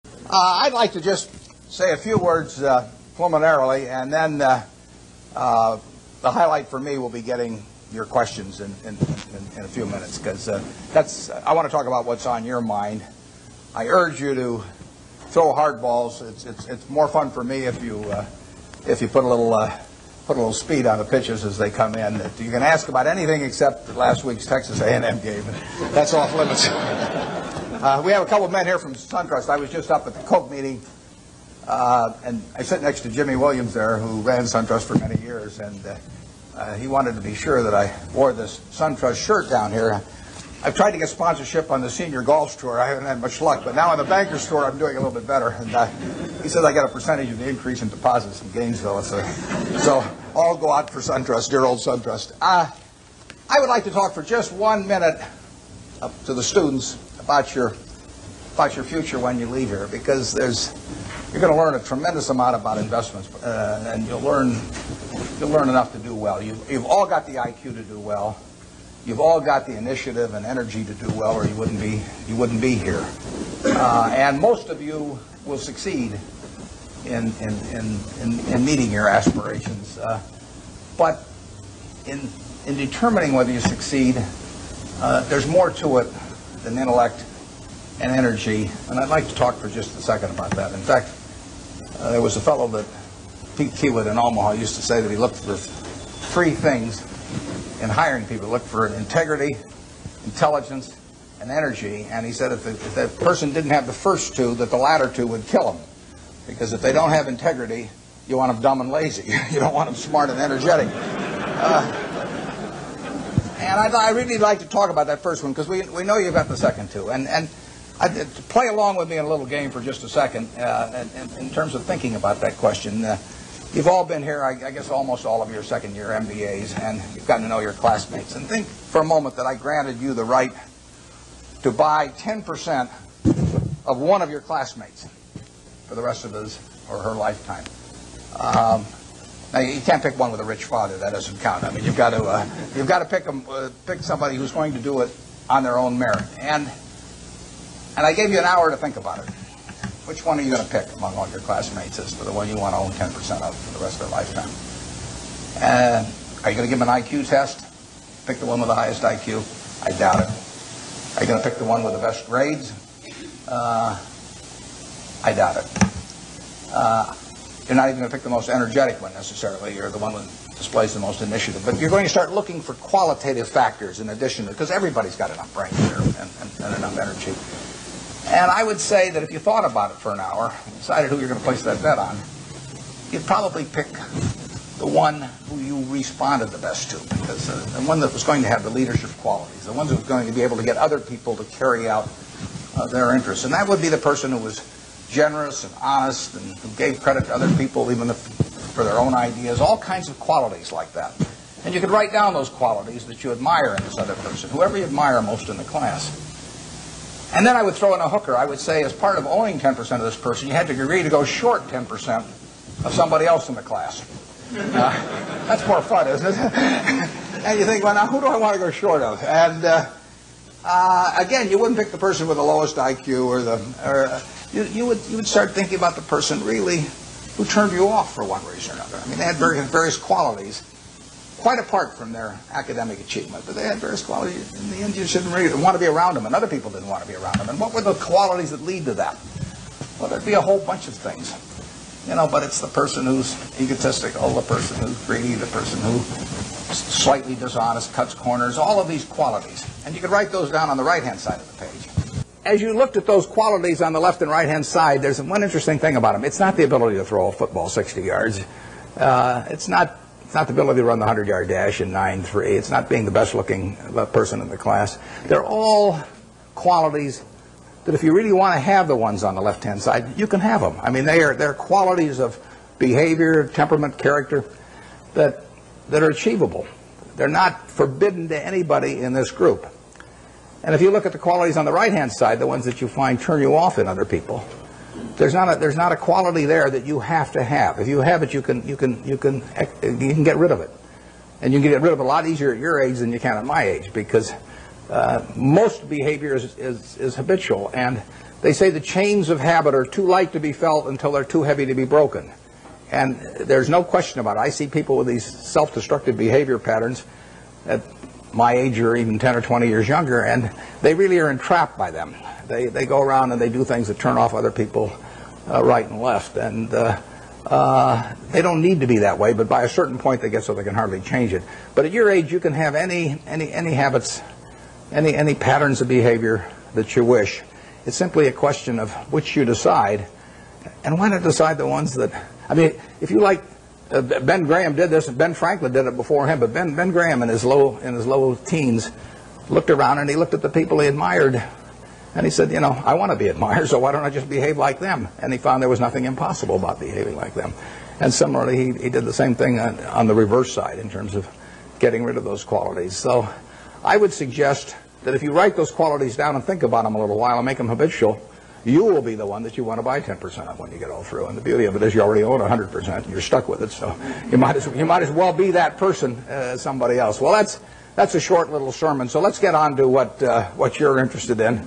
I'd like to just say a few words preliminarily, and then the highlight for me will be getting your questions in a few minutes, because I want to talk about what's on your mind. I urge you to throw hard balls. It's more fun for me if you put a little speed on the pitches as they come in. You can ask about anything except last week's Texas A&M game. That's off limits. We have a couple of men here from SunTrust. I was just up at the Coke meeting, and I sit next to Jimmy Williams there, who ran SunTrust for many years, and he wanted to be sure that I wore this SunTrust shirt down here. I've tried to get sponsorship on the senior golf tour. I haven't had much luck, but now on the Bankers tour, I'm doing a little bit better. And he said I got a percentage of the increase in deposits in Gainesville, so I'll go out for SunTrust, dear old SunTrust. I would like to talk for just 1 minute to the students about your future when you leave here, because you're going to learn a tremendous amount about investments, and you'll learn enough to do well. You've all got the IQ to do well. You've all got the initiative and energy to do well, or you wouldn't be here. And most of you will succeed in meeting your aspirations. But in determining whether you succeed, there's more to it than intellect and energy, and I'd like to talk for just a second about that. In fact, there was a fellow that Pete Kiewit in Omaha used to say that he looked for 3 things in hiring people. He looked for integrity, intelligence, and energy, and he said if that person didn't have the first 2, that the latter 2 would kill him, because if they don't have integrity, you want them dumb and lazy. You don't want them smart and energetic. And I'd really like to talk about that first one, because we know you've got the second 2. And to play along with me in a little game for just a second, in terms of thinking about that question. You've all been here, I guess almost all of your second-year MBAs, and you've gotten to know your classmates. And think for a moment that I granted you the right to buy 10% of one of your classmates for the rest of his or her lifetime. Now you can't pick one with a rich father. That doesn't count. I mean, you've got to pick somebody who's going to do it on their own merit. And I gave you an hour to think about it. Which one are you going to pick among all your classmates as for the one you want to own 10% of for the rest of their lifetime? Are you going to give them an IQ test? Pick the one with the highest IQ? I doubt it. Are you going to pick the one with the best grades? I doubt it. You're not even going to pick the most energetic one necessarily. You're the one that displays the most initiative. But you're going to start looking for qualitative factors in addition to, because everybody's got enough brain here and enough energy. And I would say that if you thought about it for an hour and decided who you're going to place that bet on, you'd probably pick the one who you responded the best to, because the one that was going to have the leadership qualities, the one that was going to be able to get other people to carry out their interests. And that would be the person who was generous and honest and who gave credit to other people even for their own ideas, all kinds of qualities like that. And you could write down those qualities that you admire in this other person, whoever you admire most in the class. And then I would throw in a hooker. I would say as part of owning 10% of this person, you had to agree to go short 10% of somebody else in the class. That's more fun, isn't it? And you think, well, now who do I want to go short of? And again, you wouldn't pick the person with the lowest IQ you would start thinking about the person really who turned you off for one reason or another. I mean, they had various qualities, quite apart from their academic achievement, but they had various qualities. In the end, you shouldn't really want to be around them, and other people didn't want to be around them. And what were the qualities that lead to that? Well, there'd be a whole bunch of things. But it's the person who's egotistical, the person who's greedy, the person who's slightly dishonest, cuts corners, all of these qualities. And you could write those down on the right-hand side of the page. As you looked at those qualities on the left and right-hand side, there's one interesting thing about them. It's not the ability to throw a football 60 yards. It's not the ability to run the 100-yard dash in 9.3. It's not being the best-looking person in the class. They're all qualities that if you really want to have the ones on the left-hand side, you can have them. I mean, they're qualities of behavior, temperament, character that are achievable. They're not forbidden to anybody in this group. And if you look at the qualities on the right-hand side, the ones that you find turn you off in other people, there's not a quality there that you have to have. If you have it, you can get rid of it, and you can get rid of it a lot easier at your age than you can at my age, because most behavior is habitual, and They say the chains of habit are too light to be felt until they're too heavy to be broken. And there's no question about it. I see people with these self-destructive behavior patterns at my age or even 10 or 20 years younger, and they really are entrapped by them. They go around and they do things that turn off other people right and left. And they don't need to be that way, but by a certain point they get so they can hardly change it. But at your age, you can have any habits, any patterns of behavior that you wish. It's simply a question of which you decide. And why not decide the ones that, I mean, if you like, Ben Graham did this, and Ben Franklin did it before him, but Ben Graham in his low teens looked around and he looked at the people he admired, and he said, you know, I want to be admired, so why don't I just behave like them? And he found there was nothing impossible about behaving like them. And similarly, he did the same thing on the reverse side in terms of getting rid of those qualities. So I would suggest that if you write those qualities down and think about them a little while and make them habitual, you will be the one that you want to buy 10% of when you get all through. And the beauty of it is you already own 100% and you're stuck with it. So you might as well be that person as somebody else. Well, that's a short little sermon. So let's get on to what you're interested in.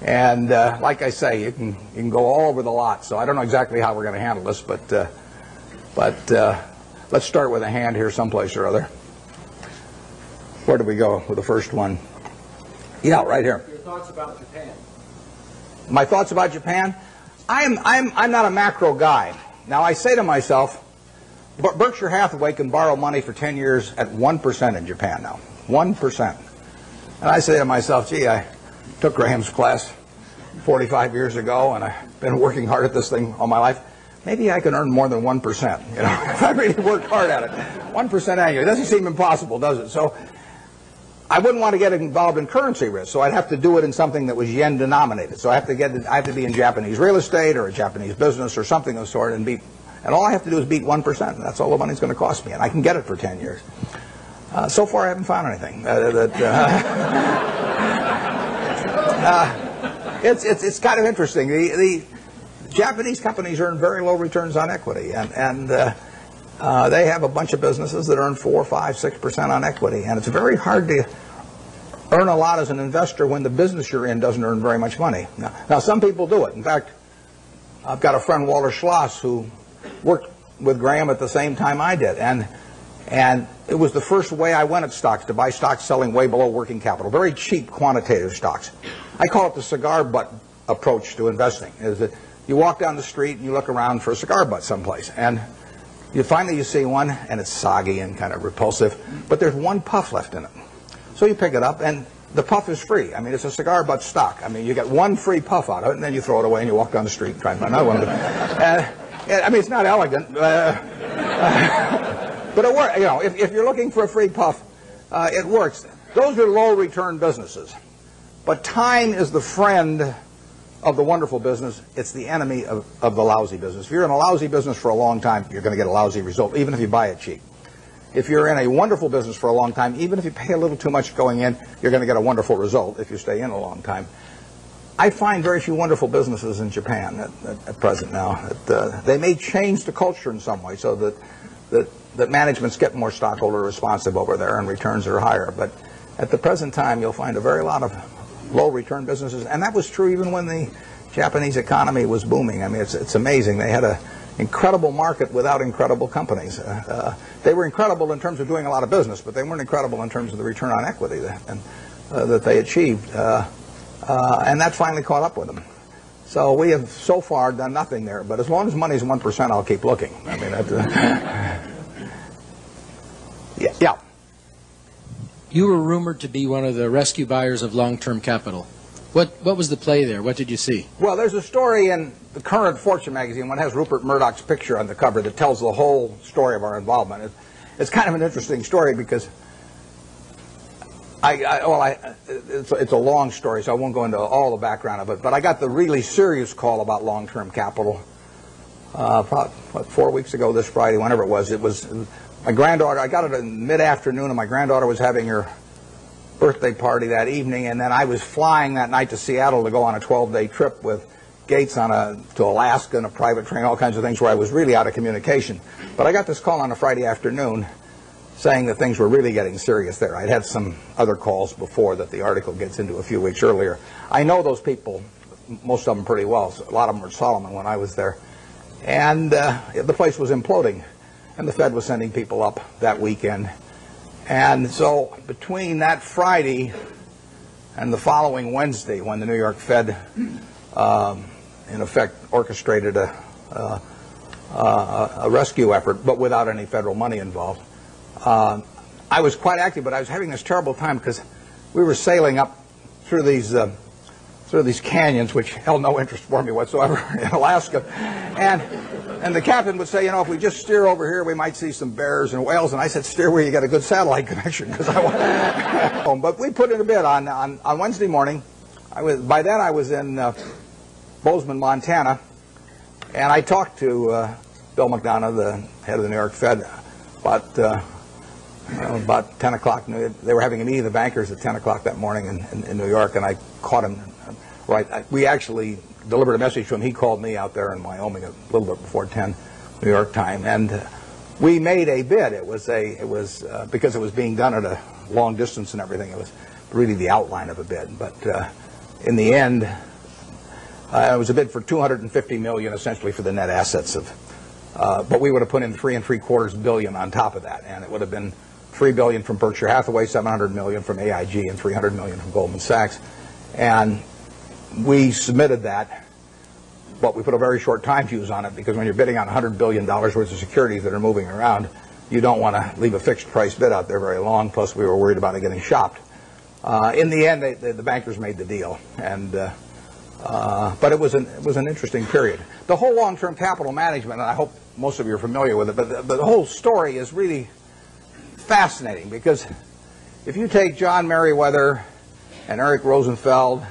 And like I say, you can go all over the lot. So I don't know exactly how we're going to handle this, but let's start with a hand here someplace or other. Where do we go with the first one? Yeah, right here. Your thoughts about Japan. My thoughts about Japan? I'm not a macro guy. Now, I say to myself, Berkshire Hathaway can borrow money for 10 years at 1% in Japan now. 1%. And I say to myself, gee, I took Graham's class 45 years ago, and I've been working hard at this thing all my life. Maybe I can earn more than 1%, you know, if I really worked hard at it. 1% annually. It doesn't seem impossible, does it? So I wouldn't want to get involved in currency risk, so I'd have to do it in something that was yen denominated. So I have to be in Japanese real estate or a Japanese business or something of the sort, and all I have to do is beat 1%. And that's all the money's going to cost me, and I can get it for 10 years. So far, I haven't found anything. It's kind of interesting. The Japanese companies earn very low returns on equity, and they have a bunch of businesses that earn 4, 5, 6% on equity, and it's very hard to earn a lot as an investor when the business you're in doesn't earn very much money. Now some people do it. In fact, I've got a friend, Walter Schloss, who worked with Graham at the same time I did, and it was the first way I went at stocks, to buy stocks selling way below working capital, very cheap quantitative stocks. I call it the cigar butt approach to investing. Is that you walk down the street and you look around for a cigar butt someplace, and you see one, and it's soggy and kind of repulsive, but there's one puff left in it. So you pick it up, and the puff is free. I mean, it's a cigar butt stock. I mean, you get one free puff out of it, and then you throw it away, and you walk down the street and try and find another one. I mean, it's not elegant, but it works. You know, if you're looking for a free puff, it works. Those are low-return businesses. But time is the friend of the wonderful business. It's the enemy of the lousy business. If you're in a lousy business for a long time, you're going to get a lousy result, even if you buy it cheap. If you're in a wonderful business for a long time, even if you pay a little too much going in, you're going to get a wonderful result if you stay in a long time. I find very few wonderful businesses in Japan at present now. They may change the culture in some way so that managements get more stockholder responsive over there and returns are higher. But at the present time, you'll find a very lot of low-return businesses, and that was true even when the Japanese economy was booming. I mean, it's amazing. They had an incredible market without incredible companies. They were incredible in terms of doing a lot of business, but they weren't incredible in terms of the return on equity that they achieved. And that finally caught up with them. So we have so far done nothing there, but as long as money's 1%, I'll keep looking. I mean, yeah. You were rumored to be one of the rescue buyers of long-term capital. What was the play there? What did you see? Well, there's a story in the current Fortune magazine, one has Rupert Murdoch's picture on the cover that tells the whole story of our involvement. It's kind of an interesting story because it's a long story, so I won't go into all the background of it, but I got the really serious call about long-term capital about 4 weeks ago this Friday, whenever it was my granddaughter. I got it in mid-afternoon, and my granddaughter was having her birthday party that evening, and then I was flying that night to Seattle to go on a 12-day trip with Gates to Alaska in a private train, all kinds of things where I was really out of communication. But I got this call on a Friday afternoon saying that things were really getting serious there. I'd had some other calls before that the article gets into a few weeks earlier. I know those people most of them pretty well. So a lot of them were Solomon when I was there. And the place was imploding, and the Fed was sending people up that weekend. And so between that Friday and the following Wednesday, when the New York Fed, in effect, orchestrated a rescue effort, but without any federal money involved, I was quite active, but I was having this terrible time because we were sailing up through these canyons, which held no interest for me whatsoever, in Alaska. And the captain would say, you know, if we just steer over here, we might see some bears and whales. And I said, steer where you get a good satellite connection, because I want home. But we put in a bid on Wednesday morning. By then I was in Bozeman, Montana, and I talked to Bill McDonough, the head of the New York Fed, about 10 o'clock. They were having a meeting of the bankers at 10 o'clock that morning in New York, and I caught him. Right, we actually delivered a message to him. He called me out there in Wyoming a little bit before 10 New York time, and we made a bid. It was because it was being done at a long distance and everything. It was really the outline of a bid, but in the end, it was a bid for $250 million, essentially for the net assets of. But we would have put in $3.75 billion on top of that, and it would have been $3 billion from Berkshire Hathaway, $700 million from AIG, and $300 million from Goldman Sachs, and we submitted that, but we put a very short time fuse on it, because when you're bidding on $100 billion worth of securities that are moving around, you don't want to leave a fixed price bid out there very long, plus we were worried about it getting shopped. In the end, the bankers made the deal, and but it was an interesting period. The whole long-term capital management, and I hope most of you are familiar with it, but the whole story is really fascinating, because if you take John Merriweather and Eric Rosenfeld,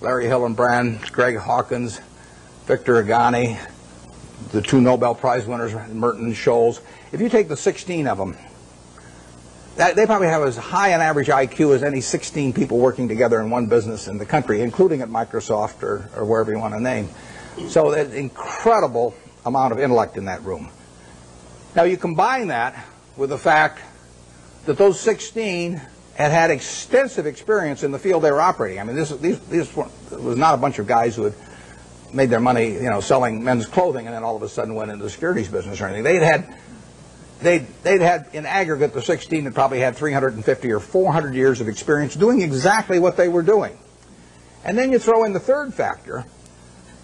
Larry Hillenbrand, Greg Hawkins, Victor Agani, the two Nobel Prize winners, Merton and Scholes, if you take the 16 of them, they probably have as high an average IQ as any 16 people working together in one business in the country, including at Microsoft or wherever you want to name. So there's an incredible amount of intellect in that room. Now you combine that with the fact that those 16 had extensive experience in the field they were operating. I mean, this was not a bunch of guys who had made their money, you know, selling men's clothing and then all of a sudden went into the securities business or anything. They'd had in aggregate, the 16 that probably had 350 or 400 years of experience doing exactly what they were doing. And then you throw in the third factor,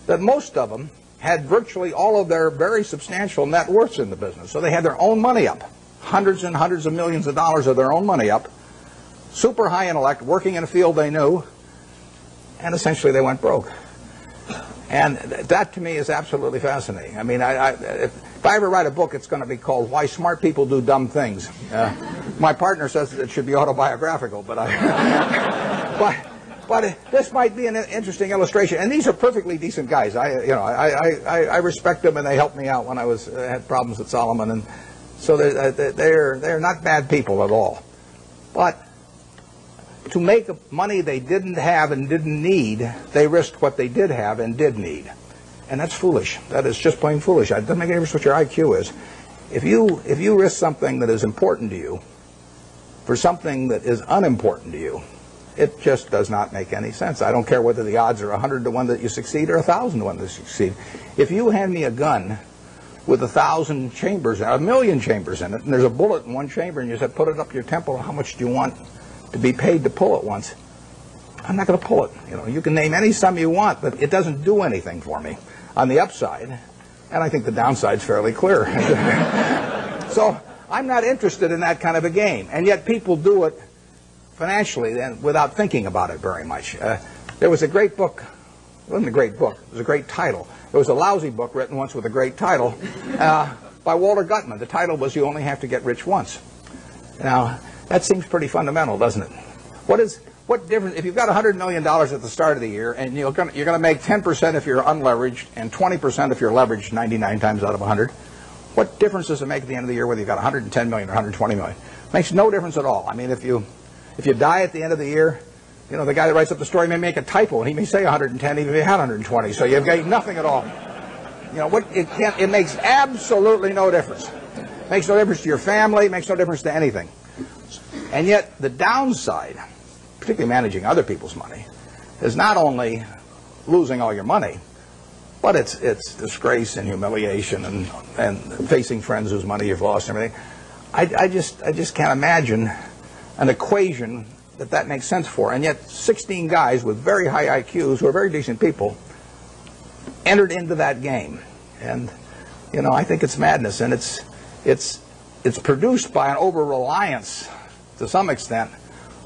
that most of them had virtually all of their very substantial net worths in the business. So they had their own money up, hundreds and hundreds of millions of dollars of their own money up, super high intellect, working in a field they knew, and essentially they went broke. And that to me is absolutely fascinating. I mean, if I ever write a book, it's going to be called Why Smart People Do Dumb Things. My partner says it should be autobiographical, but but this might be an interesting illustration. And these are perfectly decent guys. I respect them, and they helped me out when I had problems at Solomon, and so they're not bad people at all. But to make money they didn't have and didn't need, they risked what they did have and did need. And that's foolish. That is just plain foolish. It doesn't make any difference what your IQ is. If you risk something that is important to you for something that is unimportant to you, it just does not make any sense. I don't care whether the odds are 100 to 1 that you succeed or 1,000 to 1 that you succeed. If you hand me a gun with 1,000 chambers, 1,000,000 chambers in it, and there's a bullet in one chamber, and you said, put it up your temple, how much do you want to be paid to pull it once? I'm not going to pull it. You know, you can name any sum you want, but it doesn't do anything for me on the upside, and I think the downside's fairly clear. So I'm not interested in that kind of a game, and yet people do it financially and without thinking about it very much. There was a great book. It wasn't a great book. It was a great title. It was a lousy book written once with a great title by Walter Gutman. The title was You Only Have to Get Rich Once. Now, that seems pretty fundamental, doesn't it? What difference if you've got $100 million at the start of the year, and you're going to make 10% if you're unleveraged and 20% if you're leveraged 99 times out of 100? What difference does it make at the end of the year whether you've got 110 million or 120 million? Makes no difference at all. I mean, if you die at the end of the year, you know, the guy that writes up the story may make a typo, and he may say 110 even if he had 120. So you've got nothing at all. You know what? It makes absolutely no difference. It makes no difference to your family. It makes no difference to anything. And yet the downside, particularly managing other people's money, is not only losing all your money, but it's disgrace and humiliation and facing friends whose money you've lost and everything. I just can't imagine an equation that makes sense for. And yet 16 guys with very high IQs who are very decent people entered into that game. And, you know, I think it's madness. And it's produced by an over-reliance, to some extent,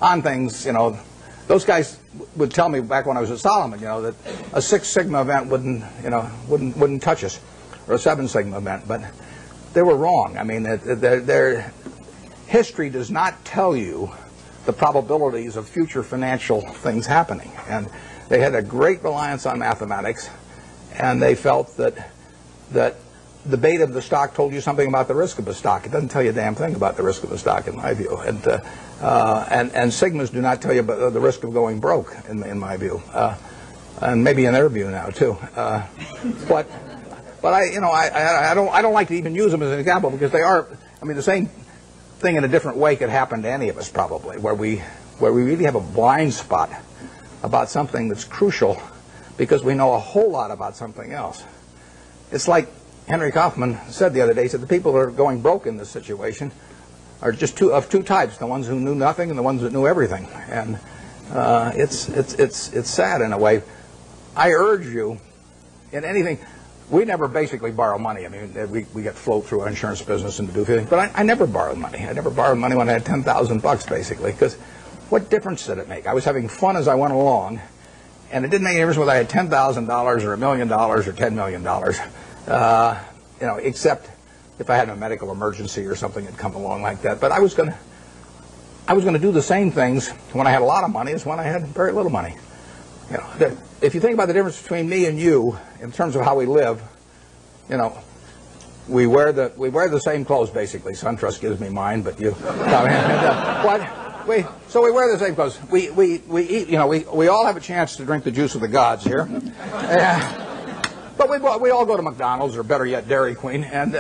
on things. You know, those guys would tell me back when I was at Solomon, you know, that a 6 Sigma event wouldn't touch us, or a 7 Sigma event. But they were wrong. I mean, their history does not tell you the probabilities of future financial things happening. And they had a great reliance on mathematics, and they felt that the beta of the stock told you something about the risk of the stock. It doesn't tell you a damn thing about the risk of the stock, in my view. And Sigmas do not tell you about the risk of going broke, in my view, and maybe in their view now too. But I don't like to even use them as an example, because they are. I mean, the same thing in a different way could happen to any of us, probably, where we really have a blind spot about something that's crucial because we know a whole lot about something else. It's like Henry Kaufman said the other day. He said the people who are going broke in this situation are just of two types: the ones who knew nothing and the ones that knew everything. And it's sad in a way. I urge you, in anything. We never basically borrow money. I mean, we get float through our insurance business and to do things. But I never borrowed money. I never borrowed money when I had $10,000 basically, because what difference did it make? I was having fun as I went along, and it didn't make any difference whether I had $10,000 or $1 million or $10 million. You know, except if I had a medical emergency or something had come along like that. But I was going to do the same things when I had a lot of money as when I had very little money. You know, if you think about the difference between me and you in terms of how we live, you know, we wear the same clothes basically. SunTrust gives me mine, but you. So we wear the same clothes. We eat. You know, we all have a chance to drink the juice of the gods here. But we all go to McDonald's, or better yet, Dairy Queen, and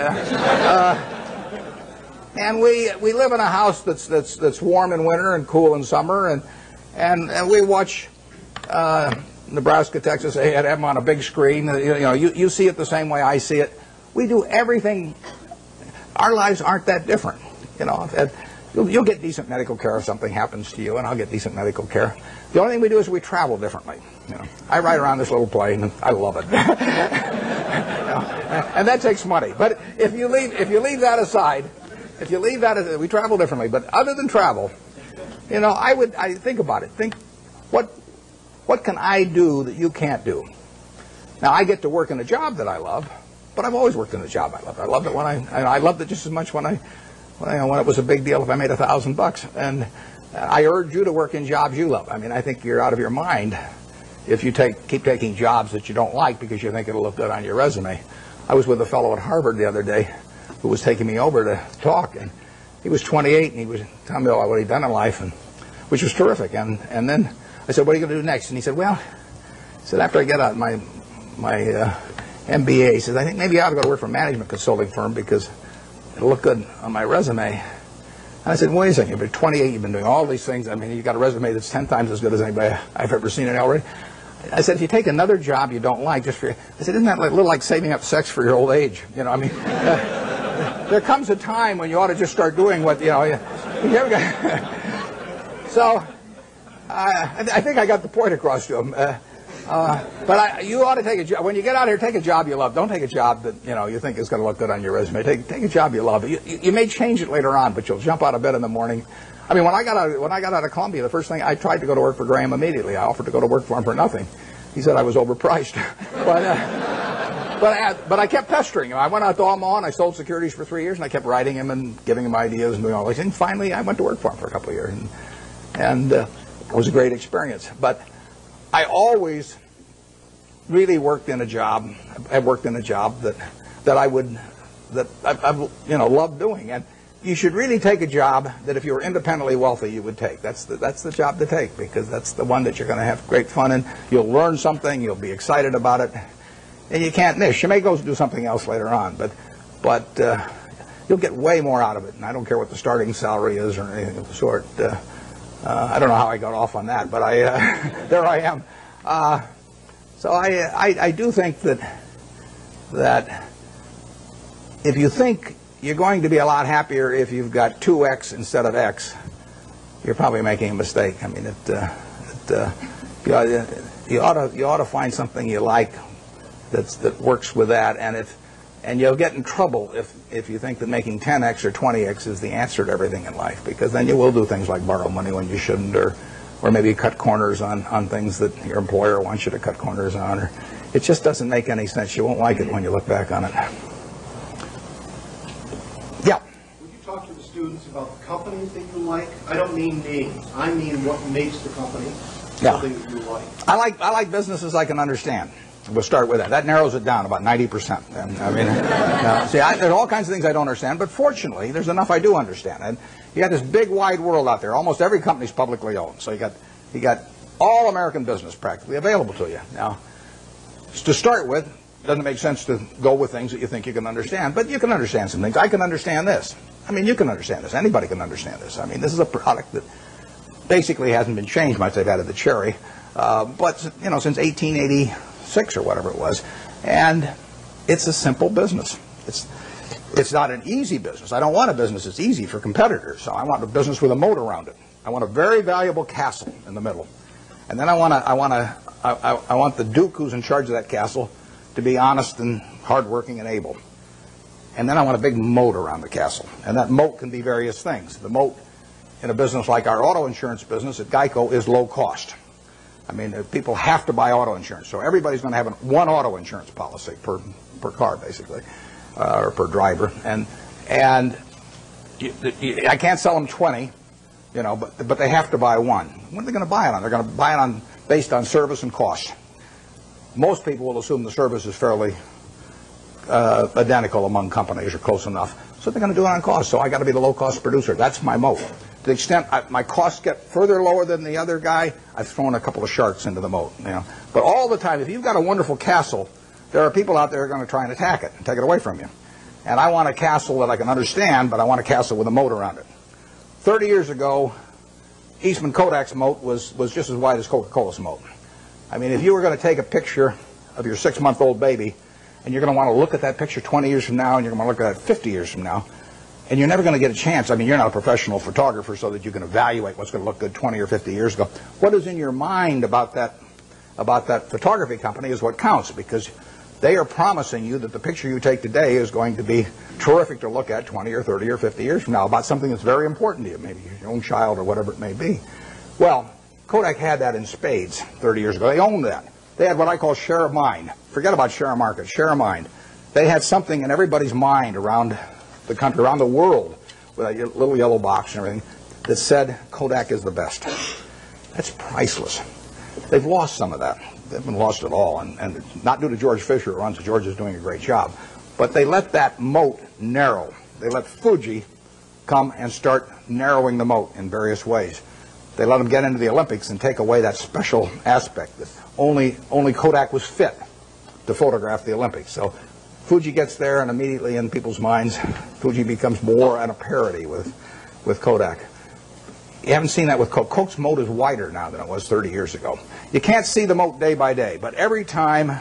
we live in a house that's warm in winter and cool in summer, and we watch Nebraska, Texas A&M on a big screen. You see it the same way I see it. We do everything. Our lives aren't that different. You know, you'll get decent medical care if something happens to you, and I'll get decent medical care. The only thing we do is we travel differently. You know, I ride around this little plane, and I love it. And that takes money. But if you leave that aside, we travel differently. But other than travel, you know, I think about it. Think what can I do that you can't do? Now, I get to work in a job that I love, but I've always worked in a job I love. I loved it when I loved it just as much when it was a big deal if I made $1,000. And I urge you to work in jobs you love. I mean, I think you're out of your mind if you keep taking jobs that you don't like because you think it'll look good on your resume. I was with a fellow at Harvard the other day who was taking me over to talk, and he was 28, and he was telling me what he'd done in life, which was terrific. And then I said, "What are you going to do next?" And he said, "Well," he said, "after I get out my MBA," he says, "I think maybe I ought to go to work for a management consulting firm because it'll look good on my resume." And I said, "Wait a second, you've been 28, you've been doing all these things. I mean, you've got a resume that's 10 times as good as anybody I've ever seen it already." I said, "If you take another job you don't like, I said, isn't that a little like saving up sex for your old age? You know, I mean, there comes a time when you ought to just start doing what, you know." So I think I got the point across to him. But you ought to take a job. When you get out here, take a job you love. Don't take a job that you think is going to look good on your resume. Take a job you love. You may change it later on, but you'll jump out of bed in the morning. I mean, when I got out of Columbia, the first thing I tried to go to work for Graham immediately. I offered to go to work for him for nothing. He said I was overpriced, but I kept pestering him. I went out to Omaha and I sold securities for 3 years, and I kept writing him and giving him ideas and doing all these things. Finally, I went to work for him for a couple of years, and it was a great experience. But I always really worked in a job. I worked in a job that I loved doing. And you should really take a job that if you were independently wealthy, you would take. That's the job to take, because that's the one that you're going to have great fun in. You'll learn something. You'll be excited about it, and you can't miss. You may go do something else later on, but you'll get way more out of it. And I don't care what the starting salary is or anything of the sort. I don't know how I got off on that, but there I am. So I do think that if you think you're going to be a lot happier if you've got 2x instead of x, you're probably making a mistake. I mean, you ought to find something you like that works with that, and you'll get in trouble if you think that making 10x or 20x is the answer to everything in life, because then you will do things like borrow money when you shouldn't, or maybe cut corners on things that your employer wants you to cut corners on. Or it just doesn't make any sense. You won't like it when you look back on it. Yeah. Would you talk to the students about the companies that you like? I don't mean names. I mean what makes the company something that you like. I like businesses I can understand. We'll start with that. That narrows it down about 90%. And, I mean, there's all kinds of things I don't understand, but fortunately, there's enough I do understand. And you got this big, wide world out there. Almost every company's publicly owned, so you got all American business practically available to you. Now, to start with, it doesn't make sense to go with things that you think you can understand, but you can understand some things. I can understand this. I mean, you can understand this. Anybody can understand this. I mean, this is a product that basically hasn't been changed much. They've added the cherry, but since 1886 or whatever it was, and it's a simple business. It's not an easy business. I don't want a business that's easy for competitors. So I want a business with a moat around it. I want a very valuable castle in the middle, and then I want the duke who's in charge of that castle to be honest and hardworking and able. And then I want a big moat around the castle, and that moat can be various things. The moat in a business like our auto insurance business at GEICO is low cost. I mean, people have to buy auto insurance, so everybody's going to have one auto insurance policy per car, basically, or per driver. And I can't sell them 20, but they have to buy one. What are they going to buy it on? They're going to buy it based on service and cost. Most people will assume the service is fairly identical among companies or close enough, so they're going to do it on cost. So I got to be the low-cost producer. That's my moat. To the extent my costs get further lower than the other guy, I've thrown a couple of sharks into the moat. But all the time, if you've got a wonderful castle, there are people out there who are going to try and attack it and take it away from you. And I want a castle that I can understand, but I want a castle with a moat around it. 30 years ago, Eastman Kodak's moat was just as wide as Coca-Cola's moat. I mean, if you were going to take a picture of your 6-month-old baby, and you're going to want to look at that picture 20 years from now, and you're going to want to look at it 50 years from now, and you're never going to get a chance. I mean, you're not a professional photographer so that you can evaluate what's going to look good 20 or 50 years ago. What is in your mind about that photography company is what counts, because they are promising you that the picture you take today is going to be terrific to look at 20 or 30 or 50 years from now about something that's very important to you, maybe your own child or whatever it may be. Well, Kodak had that in spades 30 years ago. They owned that. They had what I call share of mind. Forget about share of market, share of mind. They had something in everybody's mind around the country, around the world, with a little yellow box and everything, that said Kodak is the best. That's priceless. They've lost some of that. They haven't lost it all, and not due to George Fisher, who runs it. George is doing a great job. But they let that moat narrow. They let Fuji come and start narrowing the moat in various ways. They let them get into the Olympics and take away that special aspect that only Kodak was fit to photograph the Olympics. So Fuji gets there, and immediately in people's minds, Fuji becomes more at a parity with Kodak. You haven't seen that with Coke. Coke's moat is wider now than it was 30 years ago. You can't see the moat day by day, but every time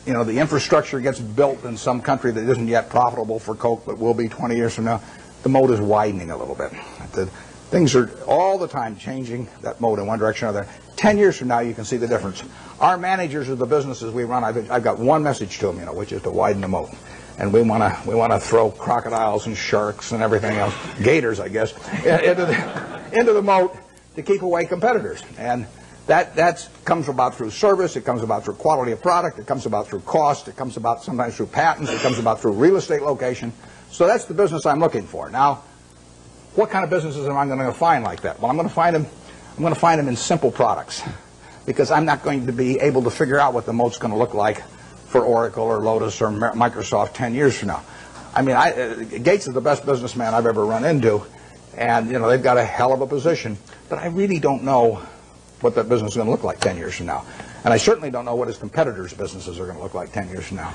the infrastructure gets built in some country that isn't yet profitable for Coke, but will be 20 years from now, the moat is widening a little bit. Things are all the time changing that moat in one direction or another. 10 years from now, you can see the difference. Our managers of the businesses we run, I've got one message to them, which is to widen the moat. And we want to throw crocodiles and sharks and everything else, gators, I guess, into the moat to keep away competitors. And that comes about through service. It comes about through quality of product. It comes about through cost. It comes about sometimes through patents. It comes about through real estate location. So that's the business I'm looking for. Now, what kind of businesses am I going to find like that? Well, I'm going to find them in simple products, because I'm not going to be able to figure out what the moat's going to look like for Oracle or Lotus or Microsoft 10 years from now. I mean, Gates is the best businessman I've ever run into, and they've got a hell of a position, but I really don't know what that business is going to look like 10 years from now. And I certainly don't know what his competitors' businesses are going to look like 10 years from now.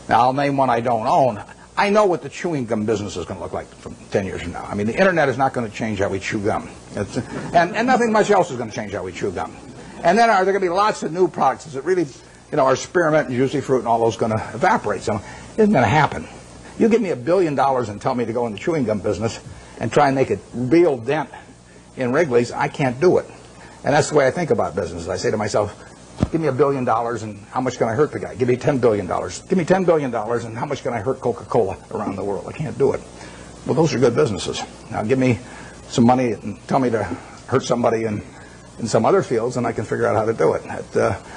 Now, I'll name one I don't own. I know what the chewing gum business is going to look like from 10 years from now. I mean, the internet is not going to change how we chew gum. And nothing much else is going to change how we chew gum. And then are there going to be lots of new products? Is it really our spearmint and juicy fruit and all those going to evaporate. So it isn't going to happen. You give me $1 billion and tell me to go in the chewing gum business and try and make a real dent in Wrigley's, I can't do it. And that's the way I think about business. I say to myself, give me $1 billion and how much can I hurt the guy? Give me $10 billion. Give me $10 billion and how much can I hurt Coca-Cola around the world? I can't do it. Well, those are good businesses. Now give me some money and tell me to hurt somebody in some other fields and I can figure out how to do it.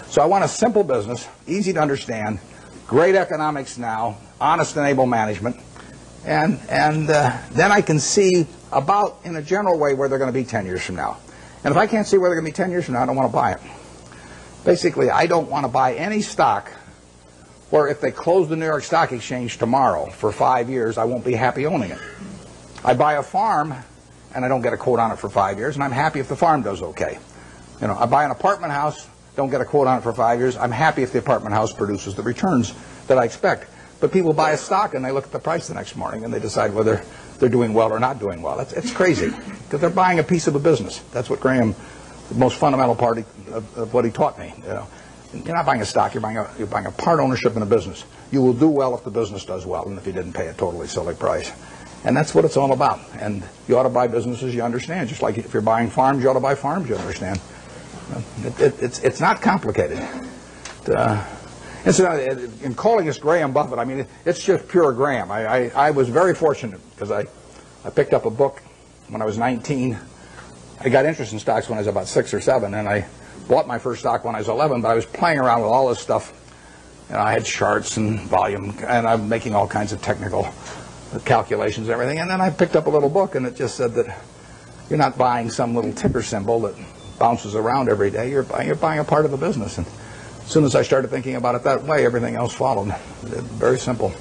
So I want a simple business, easy to understand, great economics now, honest and able management, and then I can see about, in a general way, where they're going to be 10 years from now. And if I can't see where they're going to be 10 years from now, I don't want to buy it. Basically, I don't want to buy any stock where if they close the New York Stock Exchange tomorrow for 5 years, I won't be happy owning it. I buy a farm, and I don't get a quote on it for 5 years, and I'm happy if the farm does okay. I buy an apartment house, don't get a quote on it for 5 years, I'm happy if the apartment house produces the returns that I expect. But people buy a stock, and they look at the price the next morning, and they decide whether they're doing well or not doing well. It's crazy, because they're buying a piece of a business. That's what Graham, the most fundamental part of what he taught me. You're not buying a stock, you're buying a part ownership in a business. You will do well if the business does well, and if you didn't pay a totally silly price. And that's what it's all about. And you ought to buy businesses you understand. Just like if you're buying farms, you ought to buy farms you understand. It's not complicated. In calling this Graham Buffett, I mean, it's just pure Graham. I was very fortunate because I picked up a book when I was 19. I got interested in stocks when I was about 6 or 7, and I bought my first stock when I was 11, but I was playing around with all this stuff. I had charts and volume, and I'm making all kinds of technical calculations and everything. And then I picked up a little book, and it just said that you're not buying some little ticker symbol that bounces around every day. You're buying a part of the business. And as soon as I started thinking about it that way, everything else followed. Very simple.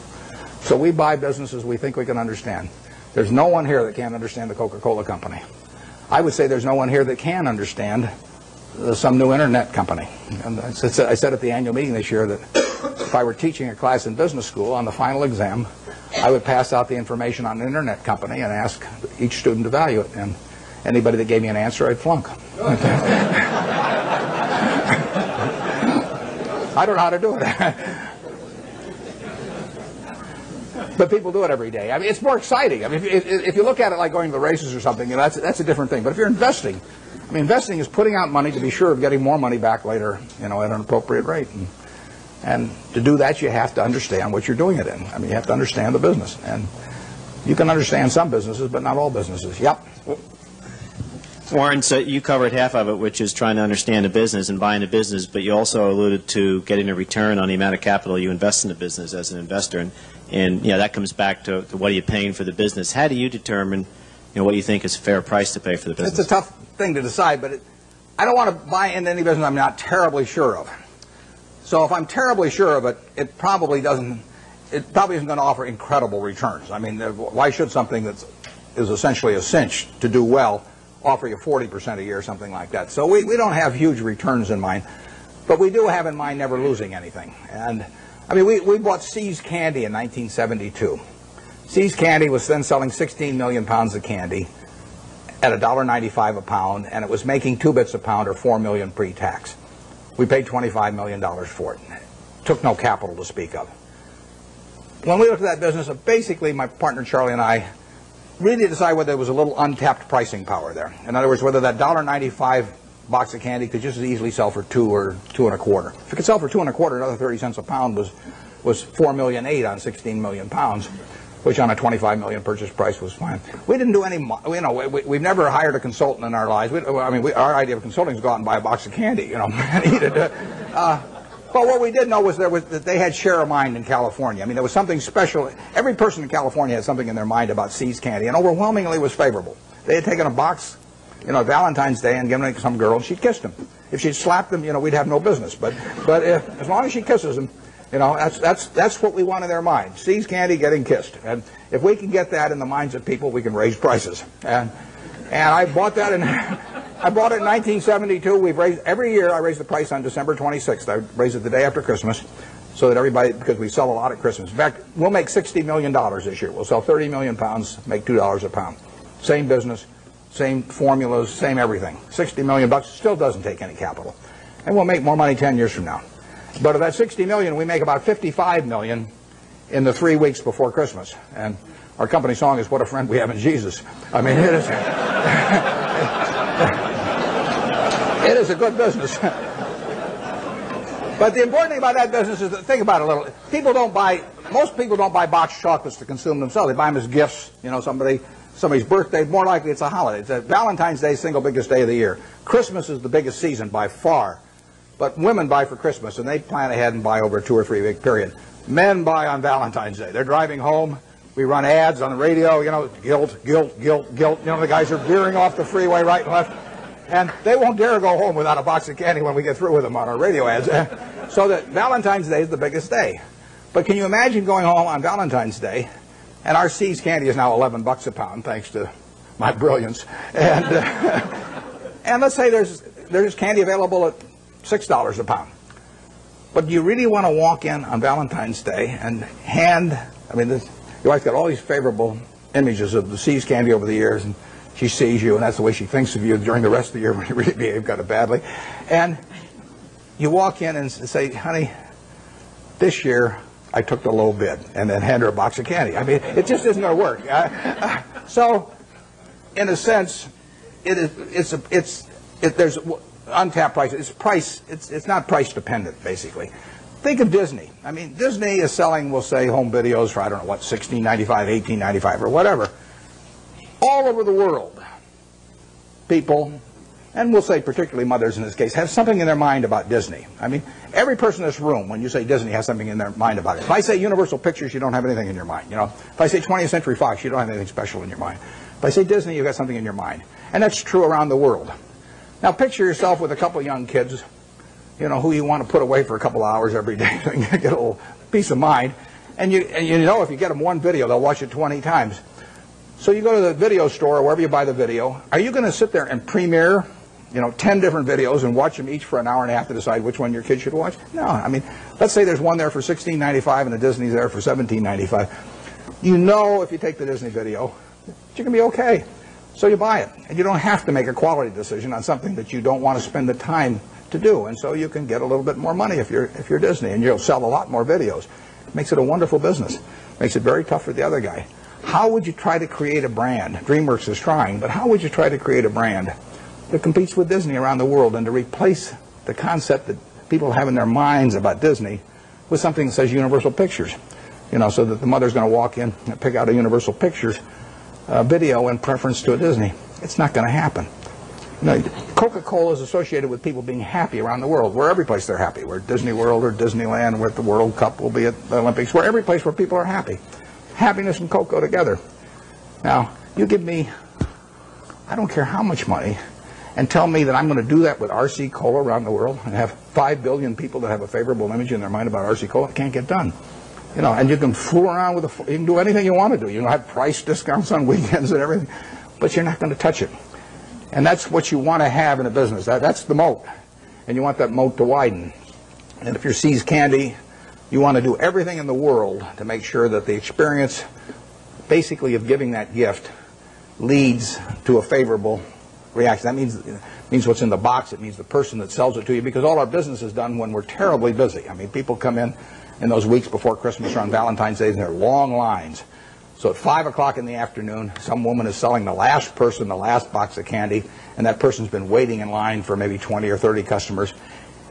So we buy businesses we think we can understand. There's no one here that can't understand the Coca-Cola company. I would say there's no one here that can understand some new internet company. And I said at the annual meeting this year that if I were teaching a class in business school on the final exam, I would pass out the information on an internet company and ask each student to value it. And anybody that gave me an answer, I'd flunk. I don't know how to do it. But people do it every day. I mean, it's more exciting. I mean, if you look at it like going to the races or something, that's a different thing. But if you're investing, I mean, investing is putting out money to be sure of getting more money back later, at an appropriate rate. And to do that, you have to understand what you're doing it in. I mean, you have to understand the business. And you can understand some businesses, but not all businesses. Yep. Warren, so you covered half of it, which is trying to understand a business and buying a business, but you also alluded to getting a return on the amount of capital you invest in the business as an investor. And that comes back to what are you paying for the business. How do you determine what you think is a fair price to pay for the business? It's a tough thing to decide, but I don't want to buy into any business I'm not terribly sure of. So if I'm terribly sure of it, it probably isn't going to offer incredible returns. I mean, why should something that is essentially a cinch to do well offer you 40% a year or something like that? So we don't have huge returns in mind, but we do have in mind never losing anything. And I mean, we bought See's Candy in 1972. See's Candy was then selling 16 million pounds of candy at $1.95 a pound, and it was making 2 bits a pound or $4 million pre-tax. We paid $25 million for it. Took no capital to speak of. When we looked at that business, basically my partner Charlie and I really decided whether there was a little untapped pricing power there. In other words, whether that $1.95 box of candy could just as easily sell for $2 or $2.25. If it could sell for $2.25, another 30 cents a pound was $4.8 million on 16 million pounds, which on a 25 million purchase price was fine. We didn't do any, we've never hired a consultant in our lives. Our idea of consulting is go out and buy a box of candy, and eat it. But what we did know was that they had share of mind in California. I mean, there was something special. Every person in California had something in their mind about See's Candy, and overwhelmingly was favorable. They had taken a box, Valentine's Day and given it to some girl, and she'd kissed him. If she'd slapped him, we'd have no business. But as long as she kisses him, that's what we want in their mind. See's Candy getting kissed. And if we can get that in the minds of people, we can raise prices. And I bought that I bought it in 1972. We've raised every year. I raise the price on December 26th. I raise it the day after Christmas, so that everybody, because we sell a lot at Christmas. In fact, we'll make $60 million this year. We'll sell 30 million pounds, make $2 a pound. Same business, same formulas, same everything. $60 million still doesn't take any capital, and we'll make more money 10 years from now. But of that 60 million, we make about 55 million in the 3 weeks before Christmas. And our company song is "What a Friend We Have in Jesus." I mean, it is, it is a good business. But the important thing about that business is that, think about it a little. Most people don't buy boxed chocolates to consume themselves. They buy them as gifts. You know, somebody's birthday. More likely, it's a holiday. It's Valentine's Day, single biggest day of the year. Christmas is the biggest season by far. But women buy for Christmas, and they plan ahead and buy over a 2 or 3 week period. Men buy on Valentine's Day. They're driving home. We run ads on the radio. You know, guilt, guilt, guilt, guilt. You know, the guys are veering off the freeway right and left. And they won't dare go home without a box of candy when we get through with them on our radio ads. So that Valentine's Day is the biggest day. But can you imagine going home on Valentine's Day, and our See's candy is now $11 a pound, thanks to my brilliance. And, and let's say there's candy available at $6 a pound. But do you really want to walk in on Valentine's Day and hand, I mean, your wife's got all these favorable images of the See's candy over the years, and she sees you, and that's the way she thinks of you during the rest of the year when you really behave kind of badly. And you walk in and say, "Honey, this year I took the low bid," and then hand her a box of candy. I mean, it just isn't going to work. So, in a sense, there's untapped price. It's not price dependent, basically. Think of Disney. I mean, Disney is selling, we'll say, home videos for, I don't know what, $16.95, $18.95, or whatever. All over the world, people, and we'll say particularly mothers in this case, have something in their mind about Disney. I mean, every person in this room, when you say Disney, has something in their mind about it. If I say Universal Pictures, you don't have anything in your mind. You know, if I say 20th Century Fox, you don't have anything special in your mind. If I say Disney, you've got something in your mind. And that's true around the world. Now, picture yourself with a couple of young kids, you know, who you want to put away for a couple of hours every day so you get a little peace of mind. And you know if you get them one video, they'll watch it 20 times. So you go to the video store or wherever you buy the video. Are you going to sit there and premiere, you know, 10 different videos and watch them each for an hour and a half to decide which one your kid should watch? No. I mean, let's say there's one there for $16.95 and the Disney's there for $17.95. You know, if you take the Disney video, you're going to be okay. So you buy it. And you don't have to make a quality decision on something that you don't want to spend the time to do. And so you can get a little bit more money if you're Disney, and you'll sell a lot more videos. It makes it a wonderful business. Makes it very tough for the other guy. How would you try to create a brand? DreamWorks is trying, but how would you try to create a brand that competes with Disney around the world and to replace the concept that people have in their minds about Disney with something that says Universal Pictures? You know, so that the mother's going to walk in and pick out a Universal Pictures video in preference to a Disney. It's not going to happen. You know, Coca-Cola is associated with people being happy around the world. We're every place they're happy. We're at Disney World or Disneyland. We're at the World Cup. We'll be at the Olympics. We're every place where people are happy. Happiness and Coke go together. Now, you give me, I don't care how much money, and tell me that I'm going to do that with RC Cola around the world and have 5 billion people that have a favorable image in their mind about RC Cola. It can't get done. You know, and you can fool around with you can do anything you want to do. You can have price discounts on weekends and everything, but you're not going to touch it. And that's what you want to have in a business. That's the moat. And you want that moat to widen. And if you're See's Candy, you want to do everything in the world to make sure that the experience, basically, of giving that gift leads to a favorable reaction. That means what's in the box. It means the person that sells it to you, because all our business is done when we're terribly busy. I mean, people come in those weeks before Christmas or on Valentine's Day, and there are long lines. So at 5 o'clock in the afternoon, some woman is selling the last person the last box of candy, and that person's been waiting in line for maybe 20 or 30 customers.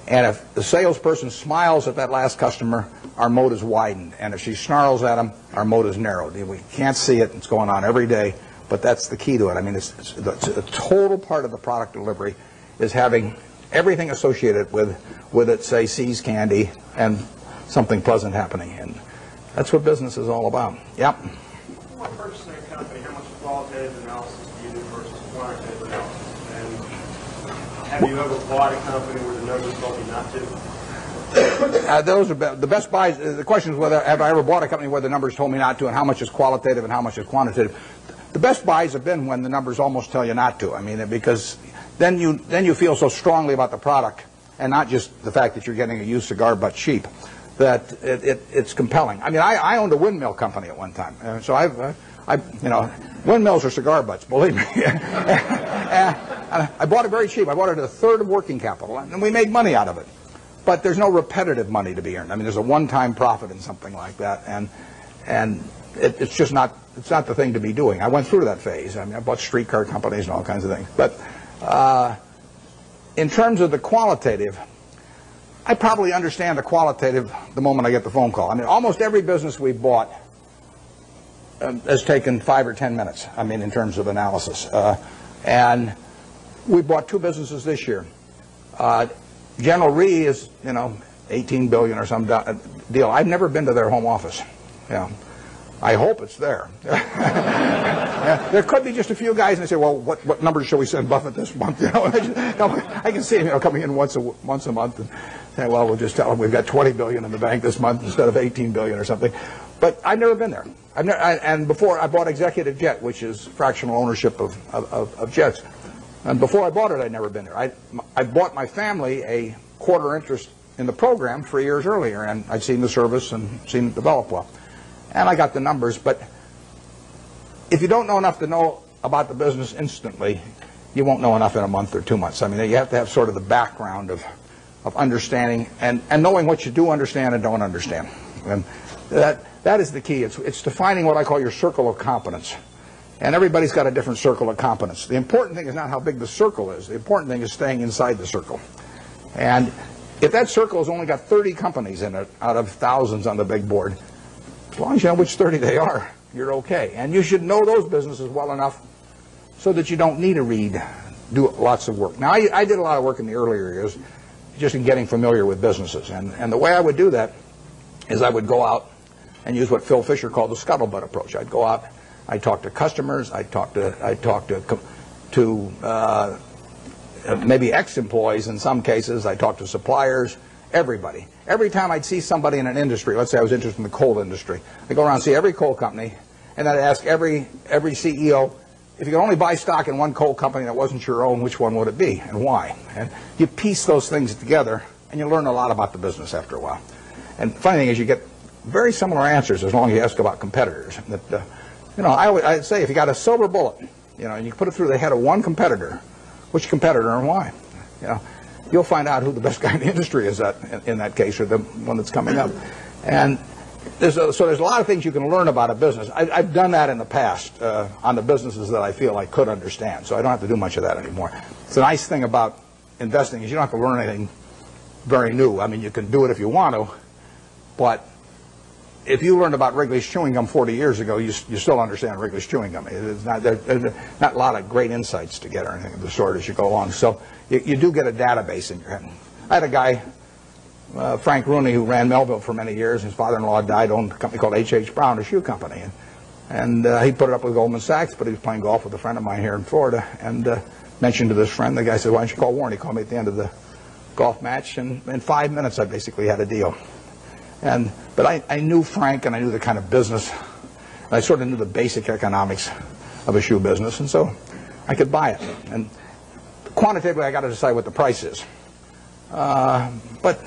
And if the salesperson smiles at that last customer, our moat is widened. And if she snarls at him, our moat is narrowed. We can't see it. It's going on every day. But that's the key to it. I mean, it's a total part of the product delivery is having everything associated with it, say, See's Candy, and something pleasant happening. And that's what business is all about. Yep. When purchasing a company, how much qualitative analysis do you do versus quantitative analysis? And have you ever bought a company where the numbers told you not to? Those are the best buys. The question is whether have I ever bought a company where the numbers told me not to, and how much is qualitative and how much is quantitative. The best buys have been when the numbers almost tell you not to. I mean, because then you feel so strongly about the product, and not just the fact that you're getting a used cigar butt cheap, that it's compelling. I mean, I owned a windmill company at one time, so windmills are cigar butts, believe me. I bought it very cheap. I bought it at a third of working capital, and we made money out of it. but there's no repetitive money to be earned. I mean, there's a one-time profit in something like that, and it's just not, it's not the thing to be doing. I went through that phase. I mean, I bought streetcar companies and all kinds of things. But in terms of the qualitative, I probably understand the qualitative the moment I get the phone call. I mean, almost every business we've bought has taken 5 or 10 minutes, I mean, in terms of analysis. And we bought 2 businesses this year. General Re is, you know, $18 billion or some deal. I've never been to their home office. Yeah. I hope it's there. There could be just a few guys, and they say, "Well, what numbers shall we send Buffett this month?" You know, I can see him, you know, coming in once a month and saying, "Well, we'll just tell him we've got 20 billion in the bank this month instead of 18 billion or something." But I've never been there. And before I bought Executive Jet, which is fractional ownership of jets, and before I bought it, I'd never been there. I bought my family a quarter interest in the program 3 years earlier, and I'd seen the service and seen it develop well. And I got the numbers, but if you don't know enough to know about the business instantly, you won't know enough in a month or 2 months. I mean, you have to have sort of the background of understanding and knowing what you do understand and don't understand. And that is the key. It's defining what I call your circle of competence. And everybody's got a different circle of competence. The important thing is not how big the circle is. The important thing is staying inside the circle. And if that circle has only got 30 companies in it out of thousands on the big board, as long as you know which 30 they are, you're okay. And you should know those businesses well enough so that you don't need to do lots of work. Now, I did a lot of work in the earlier years just in getting familiar with businesses. And the way I would do that is I would go out and use what Phil Fisher called the scuttlebutt approach. I'd go out, I'd talk to customers, I'd talk to maybe ex-employees in some cases, I'd talk to suppliers, everybody. Every time I'd see somebody in an industry, let's say I was interested in the coal industry, I'd go around and see every coal company, and I'd ask every CEO, if you could only buy stock in one coal company that wasn't your own, which one would it be and why? And you piece those things together, and you learn a lot about the business after a while. And the funny thing is you get very similar answers as long as you ask about competitors. That, you know, I'd say if you got a silver bullet, you know, and you put it through the head of one competitor, which competitor and why? You know, you'll find out who the best guy in the industry is in that case, or the one that's coming up. And there's a lot of things you can learn about a business. I've done that in the past on the businesses that I feel I could understand, so I don't have to do much of that anymore. It's a nice thing about investing is you don't have to learn anything very new. I mean, you can do it if you want to, but if you learned about Wrigley's chewing gum 40 years ago, you still understand Wrigley's chewing gum. There's not a lot of great insights to get or anything of the sort as you go along. So you do get a database in your head. I had a guy, Frank Rooney, who ran Melville for many years. His father-in-law died, owned a company called H.H. Brown, a shoe company. And he put it up with Goldman Sachs, but he was playing golf with a friend of mine here in Florida and mentioned to this friend. The guy said, "Why don't you call Warren?" He called me at the end of the golf match, and in 5 minutes I basically had a deal. But I knew Frank, and I knew the kind of business. And I sort of knew the basic economics of a shoe business, and so I could buy it. And quantitatively, I got to decide what the price is. But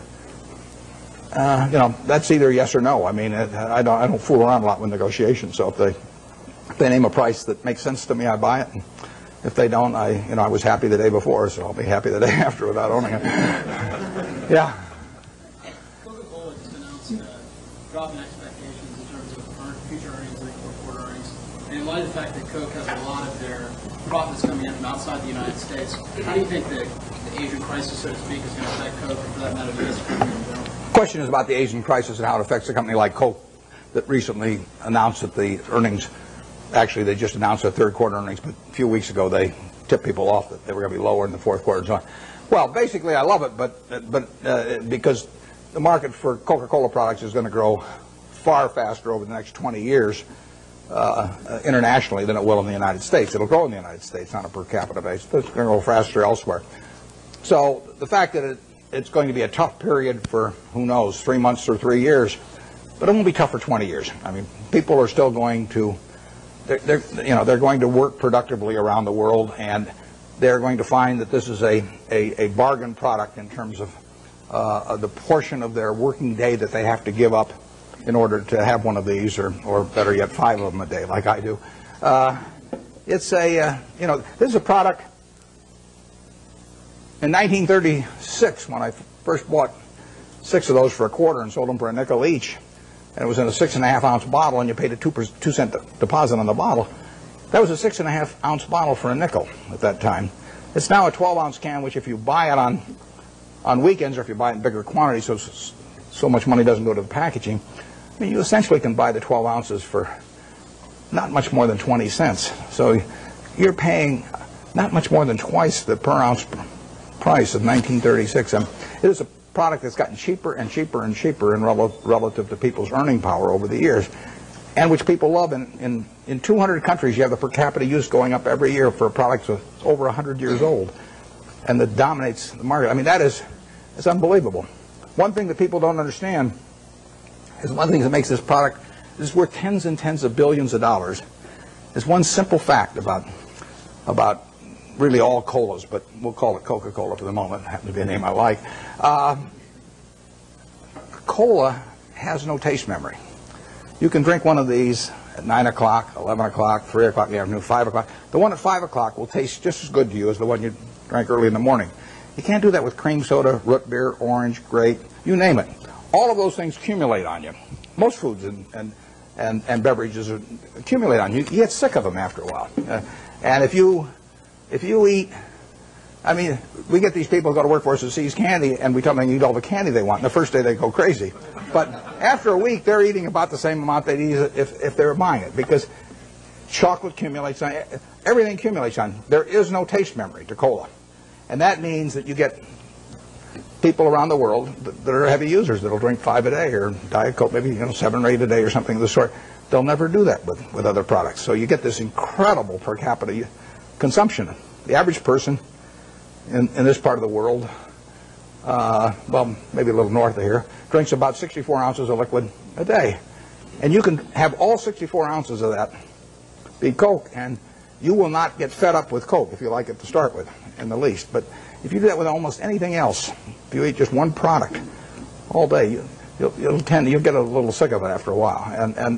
you know, that's either yes or no. I mean, I don't fool around a lot with negotiations. So if they name a price that makes sense to me, I buy it. And if they don't, I was happy the day before, so I'll be happy the day after without owning it. Yeah. Drop in expectations in terms of future earnings and fourth quarter earnings. And in light of the fact that Coke has a lot of their profits coming in from outside the United States, how do you think the Asian crisis, so to speak, is going to affect Coke, and for that matter, the U.S. economy in general? The question is about the Asian crisis and how it affects a company like Coke that recently announced that the earnings, actually they just announced their third quarter earnings, but a few weeks ago they tipped people off that they were going to be lower in the fourth quarter and so on. Well, basically I love it, but because the market for Coca-Cola products is going to grow far faster over the next 20 years internationally than it will in the United States. It'll grow in the United States on a per capita basis. It's going to grow faster elsewhere. So the fact that it's going to be a tough period for, who knows, 3 months or 3 years, but it won't be tough for 20 years. I mean, people are still going to, they're going to work productively around the world, and they're going to find that this is a bargain product in terms of the portion of their working day that they have to give up in order to have one of these, or better yet, 5 of them a day, like I do. It's this is a product. In 1936, when I first bought 6 of those for a quarter and sold them for a nickel each, and it was in a 6.5-ounce bottle, and you paid a 2-cent deposit on the bottle. That was a 6.5-ounce bottle for a nickel at that time. It's now a 12-ounce can, which if you buy it on weekends, or if you buy it in bigger quantities, so much money doesn't go to the packaging, I mean, you essentially can buy the 12 ounces for not much more than 20 cents. So you're paying not much more than twice the per ounce price of 1936. It is a product that's gotten cheaper and cheaper and cheaper in relative to people's earning power over the years, and which people love. In 200 countries, you have the per capita use going up every year for a product that's over 100 years old, and that dominates the market. I mean, it's unbelievable. One thing that people don't understand is one thing that makes this product is worth tens and tens of billions of dollars. Is one simple fact about really all colas, but we'll call it Coca-Cola for the moment. It happens to be a name I like. Cola has no taste memory. You can drink one of these at 9 o'clock, 11 o'clock, 3 o'clock in the afternoon, 5 o'clock. The one at 5 o'clock will taste just as good to you as the one you drank early in the morning. You can't do that with cream soda, root beer, orange, grape, you name it. All of those things accumulate on you. Most foods and beverages accumulate on you. You get sick of them after a while. And if you eat, I mean, we get these people who go to work for us who seize candy, and we tell them they eat all the candy they want. And the first day they go crazy. But after a week, they're eating about the same amount they'd eat if they were buying it, because chocolate accumulates on, everything accumulates on. There is no taste memory to cola. And that means that you get people around the world that are heavy users that'll drink 5 a day, or Diet Coke, maybe 7 or 8 a day, or something of the sort. They'll never do that with other products. So you get this incredible per capita consumption. The average person in this part of the world, well, maybe a little north of here, drinks about 64 ounces of liquid a day. And you can have all 64 ounces of that be Coke, and you will not get fed up with Coke if you like it to start with, in the least. But if you do that with almost anything else, if you eat just one product all day, you'll get a little sick of it after a while.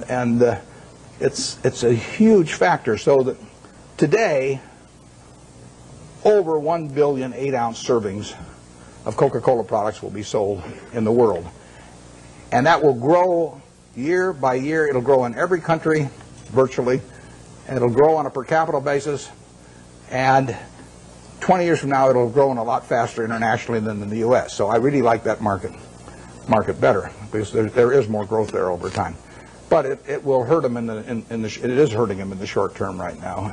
And it's a huge factor. So that today, over 1 billion 8-ounce servings of Coca-Cola products will be sold in the world. And that will grow year by year. It'll grow in every country, virtually. And it'll grow on a per capita basis. And 20 years from now, it'll grow a lot faster internationally than in the U.S. So I really like that market better, because there is more growth there over time. But it will hurt them it is hurting them in the short term right now.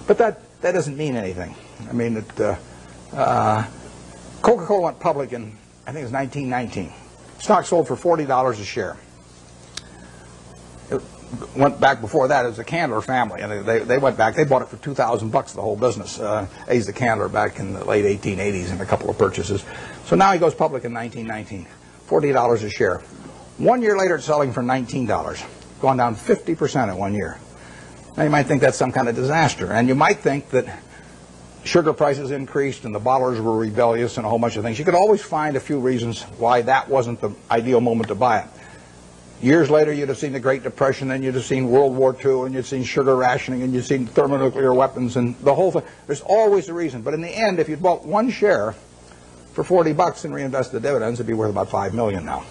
But that doesn't mean anything. I mean, Coca-Cola went public in, I think it was 1919. Stock sold for $40 a share. It went back before that as the Candler family, and they went back. They bought it for $2,000, the whole business. A's the Candler back in the late 1880s in a couple of purchases. So now he goes public in 1919, $40 a share. 1 year later, it's selling for $19, gone down 50% in 1 year. Now you might think that's some kind of disaster, and you might think that sugar prices increased and the bottlers were rebellious and a whole bunch of things. You could always find a few reasons why that wasn't the ideal moment to buy it. Years later, you'd have seen the Great Depression, and you'd have seen World War II, and you'd seen sugar rationing, and you'd seen thermonuclear weapons, and the whole thing. There's always a reason. But in the end, if you'd bought one share for $40 and reinvested the dividends, it'd be worth about $5 million now.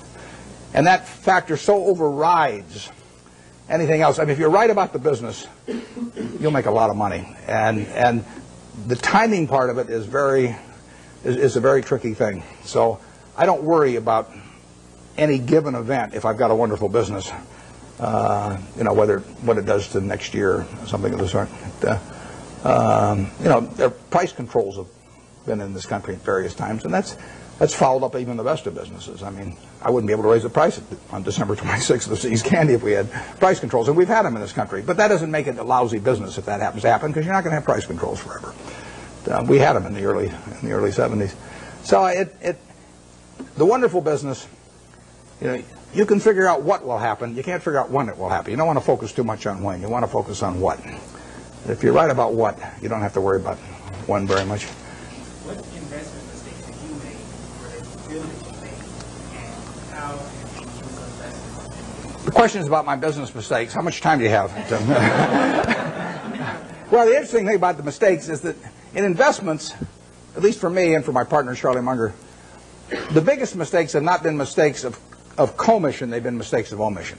And that factor so overrides anything else. I mean, if you're right about the business, you'll make a lot of money. And the timing part of it is a very tricky thing. So I don't worry about any given event if I've got a wonderful business, what it does to next year or something of the sort. There price controls have been in this country at various times, and that's fouled up even the best of businesses. I mean, I wouldn't be able to raise the price on December 26th of See's Candy if we had price controls, and we've had them in this country. But that doesn't make it a lousy business if that happens to happen, because you're not going to have price controls forever. We had them in the early 70s. So the wonderful business. You can figure out what will happen. You can't figure out when it will happen. You don't want to focus too much on when. You want to focus on what. If you're right about what, you don't have to worry about when very much. What investment mistakes have you made, or that you feel that you made, and how have you used those lessons? The question is about my business mistakes. How much time do you have? Well, the interesting thing about the mistakes is that in investments, at least for me and for my partner, Charlie Munger, the biggest mistakes have not been mistakes of commission, they've been mistakes of omission.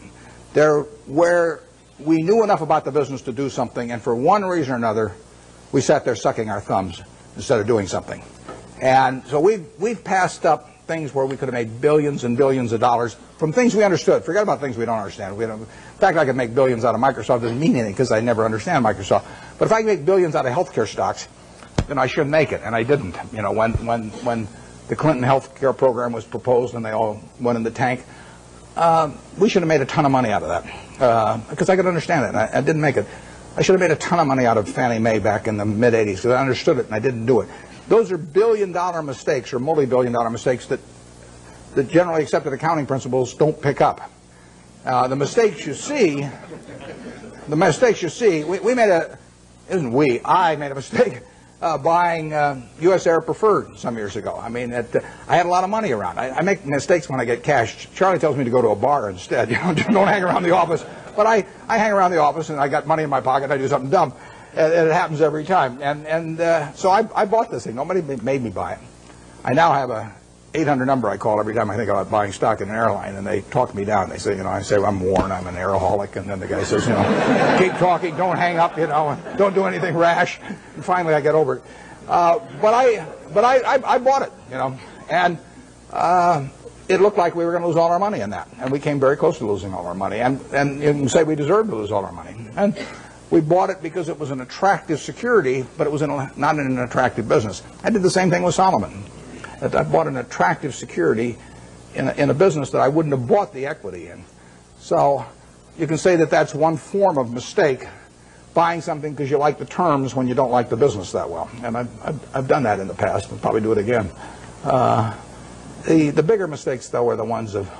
They're where we knew enough about the business to do something, and for one reason or another, we sat there sucking our thumbs instead of doing something. And so we've passed up things where we could have made billions and billions of dollars from things we understood. Forget about things we don't understand. In fact, I could make billions out of Microsoft. Doesn't mean anything because I never understand Microsoft. But if I can make billions out of healthcare stocks, then I shouldn't make it, and I didn't. You know, when the Clinton healthcare program was proposed and they all went in the tank, we should have made a ton of money out of that because I could understand it. And I didn't make it. I should have made a ton of money out of Fannie Mae back in the mid-'80s because I understood it and I didn't do it. Those are billion-dollar mistakes or multi-billion-dollar mistakes that generally accepted accounting principles don't pick up. The mistakes you see, we made a, I made a mistake buying U.S. Air Preferred some years ago. I mean, I had a lot of money around. I make mistakes when I get cash. Charlie tells me to go to a bar instead. You know, don't hang around the office. But I hang around the office and I got money in my pocket. I do something dumb. And it happens every time. So I bought this thing. Nobody made me buy it. I now have a 800 number I call every time I think about buying stock in an airline, and they talk me down. They say, you know, I say, well, I'm Warren, I'm an airaholic, and then the guy says, you know, keep talking, don't hang up, you know, and don't do anything rash. And finally, I get over it. But I bought it, you know, and it looked like we were going to lose all our money in that, and we came very close to losing all our money, and you can say we deserved to lose all our money. And we bought it because it was an attractive security, but it was not in an attractive business. I did the same thing with Solomon. I bought an attractive security in a business that I wouldn't have bought the equity in. So you can say that that's one form of mistake, buying something because you like the terms when you don't like the business that well. And I've done that in the past. I'll probably do it again. The bigger mistakes, though, are the ones of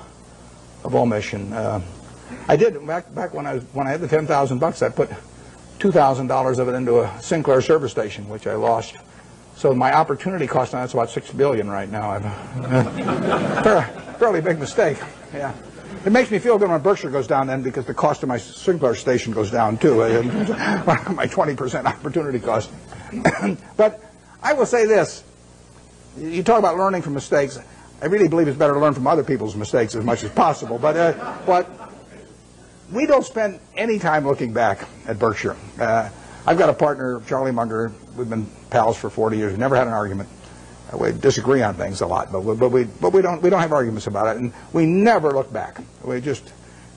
omission. I did back when I had the $10,000. I put $2,000 of it into a Sinclair service station, which I lost. So my opportunity cost on that's about $6 billion right now. Fairly big mistake. Yeah, it makes me feel good when Berkshire goes down then because the cost of my Sinclair station goes down too. My 20% opportunity cost. But I will say this: you talk about learning from mistakes. I really believe it's better to learn from other people's mistakes as much as possible. But we don't spend any time looking back at Berkshire. I've got a partner, Charlie Munger. We've been pals for 40 years. We've never had an argument. We disagree on things a lot, but we don't have arguments about it. And we never look back. We just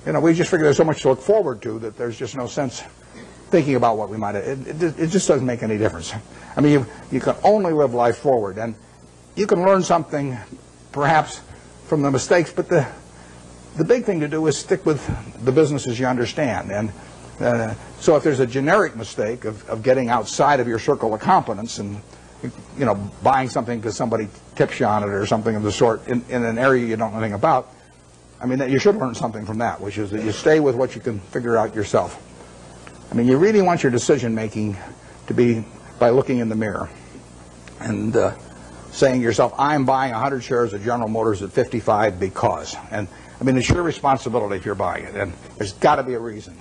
figure there's so much to look forward to that there's just no sense thinking about what we might have. It just doesn't make any difference. I mean, you can only live life forward, and you can learn something perhaps from the mistakes, but the big thing to do is stick with the businesses you understand. And so if there's a generic mistake of getting outside of your circle of competence and, you know, buying something because somebody tips you on it or something of the sort in an area you don't know anything about, I mean, you should learn something from that, which is that you stay with what you can figure out yourself. I mean, you really want your decision making to be by looking in the mirror and saying to yourself, I'm buying 100 shares of General Motors at 55 because. And I mean, it's your responsibility if you're buying it, and there's got to be a reason.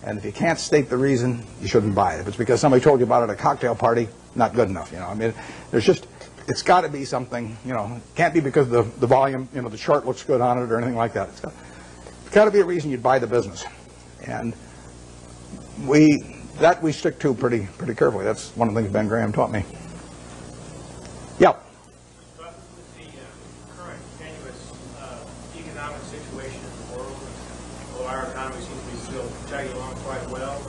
And if you can't state the reason, you shouldn't buy it. If it's because somebody told you about it at a cocktail party, not good enough. You know, I mean, it's got to be something. You know, it can't be because the volume, you know, the chart looks good on it or anything like that. It's got to be a reason you'd buy the business, and we stick to pretty carefully. That's one of the things Ben Graham taught me. Yeah. But with the current tenuous economic situation in the world, although our economy seems to be still chugging along quite well,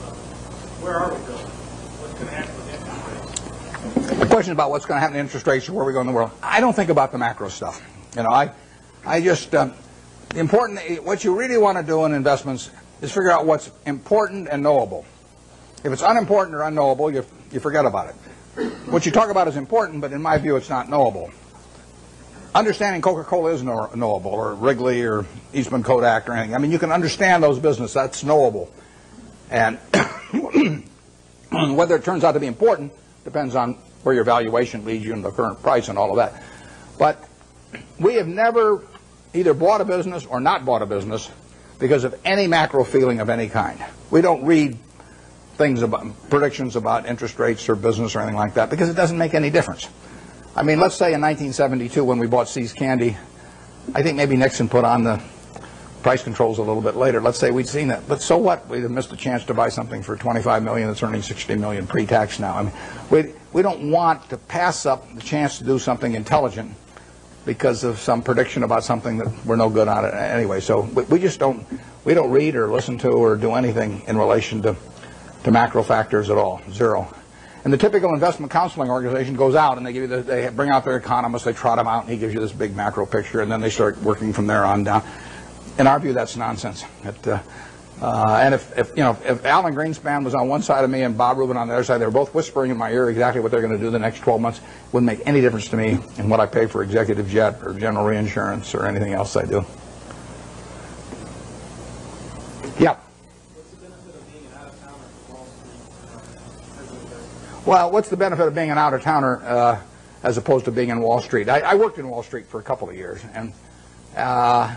where are we going? What's going to happen with interest rates? The question about what's going to happen to interest rates or where we go in the world, I don't think about the macro stuff. You know, I just what you really want to do in investments is figure out what's important and knowable. If it's unimportant or unknowable, you forget about it. What you talk about is important, but in my view, it's not knowable. Understanding Coca-Cola is knowable, or Wrigley, or Eastman Kodak, or anything. I mean, you can understand those businesses. That's knowable. And whether it turns out to be important depends on where your valuation leads you and the current price and all of that. But we have never either bought a business or not bought a business because of any macro feeling of any kind. We don't read things about predictions about interest rates or business or anything like that because it doesn't make any difference. I mean, let's say in 1972 when we bought See's Candy, I think maybe Nixon put on the price controls a little bit later. Let's say we'd seen that. But so what? We'd have missed a chance to buy something for $25 million that's earning $60 million pre-tax now. I mean, we don't want to pass up the chance to do something intelligent because of some prediction about something that we're no good on it anyway. So we just don't read or listen to or do anything in relation to macro factors at all. Zero. And the typical investment counseling organization goes out and they bring out their economist, they trot him out, and he gives you this big macro picture, and then they start working from there on down. In our view, that's nonsense. And if Alan Greenspan was on one side of me and Bob Rubin on the other side, they were both whispering in my ear exactly what they're going to do the next 12 months. It wouldn't make any difference to me in what I pay for executive jet or general reinsurance or anything else I do. Yeah. What's the benefit of being an out-of-towner for Wall Street as an investor? Well, What's the benefit of being an out-of-towner as opposed to being in Wall Street? I worked in Wall Street for a couple of years, and I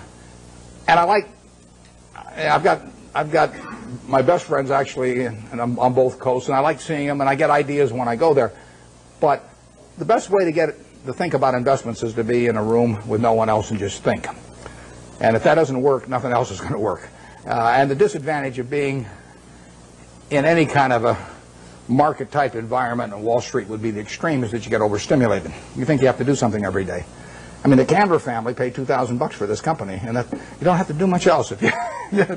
like. I've got my best friends actually, and I'm on both coasts, and I like seeing them, and I get ideas when I go there. But the best way to think about investments is to be in a room with no one else and just think. And if that doesn't work, nothing else is going to work. And the disadvantage of being in any kind of a market-type environment on Wall Street would be the extreme is that you get overstimulated. You think you have to do something every day. I mean, the Canver family paid $2,000 for this company, and you don't have to do much else if you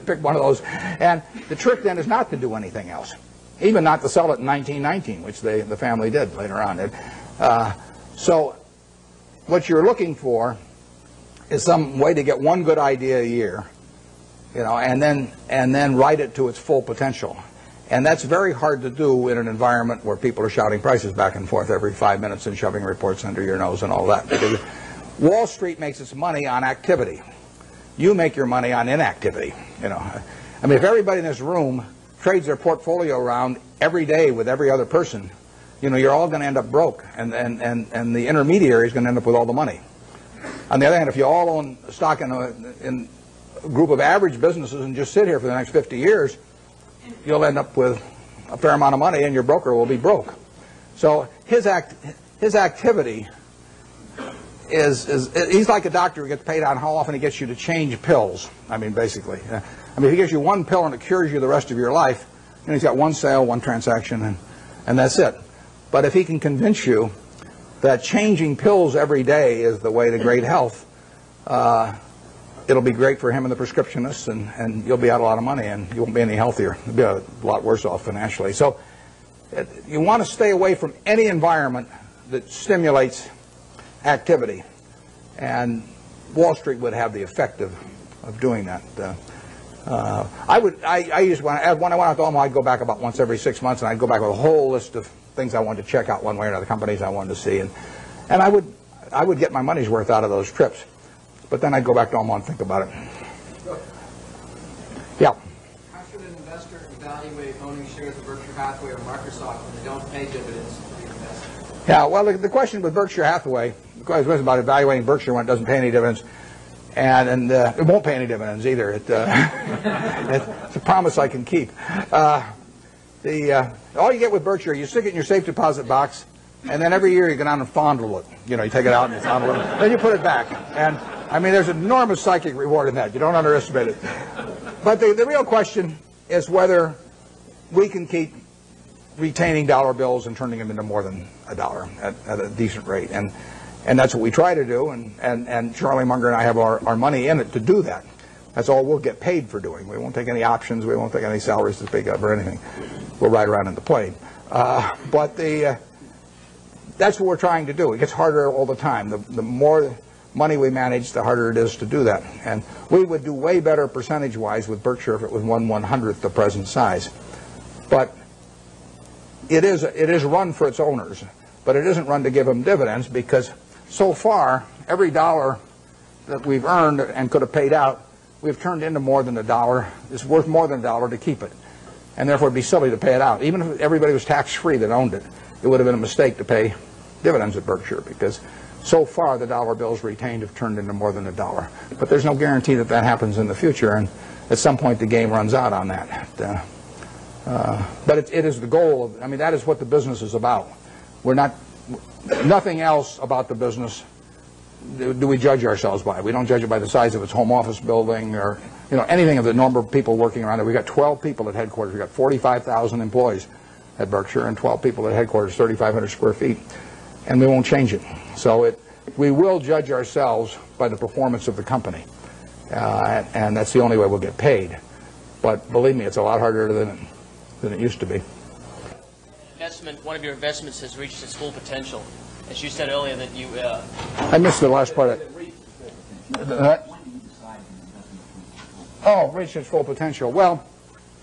pick one of those. And the trick then is not to do anything else, even not to sell it in 1919, which the family did later on. So what you're looking for is some way to get one good idea a year, and then write it to its full potential. And that's very hard to do in an environment where people are shouting prices back and forth every 5 minutes and shoving reports under your nose and all that. Because Wall Street makes its money on activity. You make your money on inactivity. I mean, if everybody in this room trades their portfolio around every day with every other person, you're all going to end up broke, and the intermediary is going to end up with all the money. On the other hand, if you all own stock in a group of average businesses and just sit here for the next 50 years, you'll end up with a fair amount of money, and your broker will be broke. So his activity he's like a doctor who gets paid on how often he gets you to change pills. I mean, basically. If he gives you one pill and it cures you the rest of your life, he's got one sale, one transaction, and that's it. But if he can convince you that changing pills every day is the way to great health, it'll be great for him and the prescriptionists, and you'll be out a lot of money, and you won't be any healthier. You'll be a lot worse off financially. So you want to stay away from any environment that stimulates activity, and Wall Street would have the effect of doing that. I used when I went out to Omaha, I'd go back about once every 6 months, and I'd go back with a whole list of things I wanted to check out one way or another, companies I wanted to see, and I would get my money's worth out of those trips. But then I'd go back to Omaha and think about it. Yeah. How should an investor evaluate owning shares of Berkshire Hathaway or Microsoft when they don't pay dividends to the investor? Yeah, well, the question with Berkshire Hathaway, the question was about evaluating Berkshire when it doesn't pay any dividends, and it won't pay any dividends either. It's a promise I can keep. All you get with Berkshire, you stick it in your safe deposit box, and then every year you go down and fondle it. You take it out and you fondle it, then you put it back. And I mean, there's an enormous psychic reward in that. You don't underestimate it. But the real question is whether we can keep retaining dollar bills and turning them into more than a dollar at a decent rate. And that's what we try to do. And Charlie Munger and I have our money in it to do that. That's all we'll get paid for doing. We won't take any options. We won't take any salaries to speak of or anything. We'll ride around in the plane. But that's what we're trying to do. It gets harder all the time. The more money we manage, the harder it is to do that. And we would do way better percentage-wise with Berkshire if it was 1/100th the present size. But it is run for its owners, but it isn't run to give them dividends, because so far every dollar that we've earned and could have paid out, we've turned into more than a dollar. It's worth more than a dollar to keep it, and therefore it'd be silly to pay it out. Even if everybody was tax-free that owned it, it would have been a mistake to pay dividends at Berkshire, because so far the dollar bills retained have turned into more than a dollar. But there's no guarantee that that happens in the future, and at some point the game runs out on that. But it is the goal of, I mean, that is what the business is about. We're not nothing else about the business do we judge ourselves by. We don't judge it by the size of its home office building or anything of the number of people working around it. We've got 12 people at headquarters. We've got 45,000 employees at Berkshire and 12 people at headquarters, 3,500 square feet. And we won't change it. So we will judge ourselves by the performance of the company. And that's the only way we'll get paid. But believe me, it's a lot harder than it used to be. One of your investments has reached its full potential. As you said earlier, that you... I missed the last part of it. Reach its full potential. Well,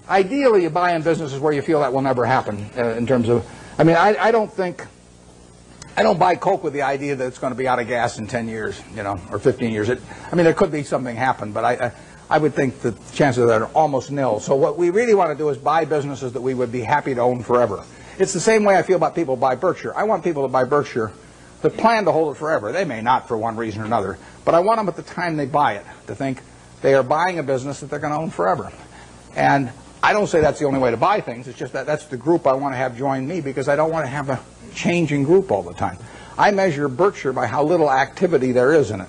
ideally, you buy in businesses where you feel that will never happen. In terms of, I mean, I don't buy Coke with the idea that it's going to be out of gas in 10 years, or 15 years. I mean, there could be something happen, but I would think that the chances of that are almost nil. So what we really want to do is buy businesses that we would be happy to own forever. It's the same way I feel about people who buy Berkshire. I want people to buy Berkshire that plan to hold it forever. They may not for one reason or another, but I want them at the time they buy it to think they are buying a business that they're going to own forever. And I don't say that's the only way to buy things. It's just that that's the group I want to have join me because I don't want to have a changing group all the time. I measure Berkshire by how little activity there is in it.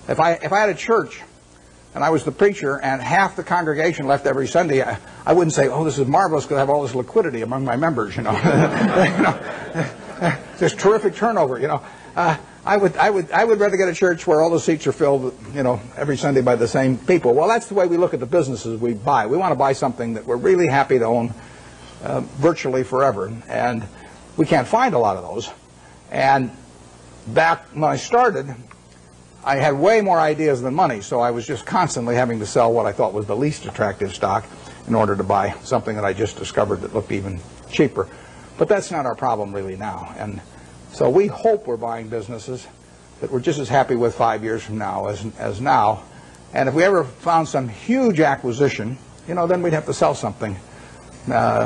If I had a church and I was the preacher and half the congregation left every Sunday, I wouldn't say, oh, this is marvelous because I have all this liquidity among my members, There's terrific turnover, I would rather get a church where all the seats are filled, every Sunday by the same people. Well, that's the way we look at the businesses we buy. We want to buy something that we're really happy to own virtually forever. And we can't find a lot of those. And back when I started, I had way more ideas than money, so I was just constantly having to sell what I thought was the least attractive stock in order to buy something that I just discovered that looked even cheaper. But that's not our problem really now. And so we hope we're buying businesses that we're just as happy with 5 years from now as now. And if we ever found some huge acquisition, then we'd have to sell something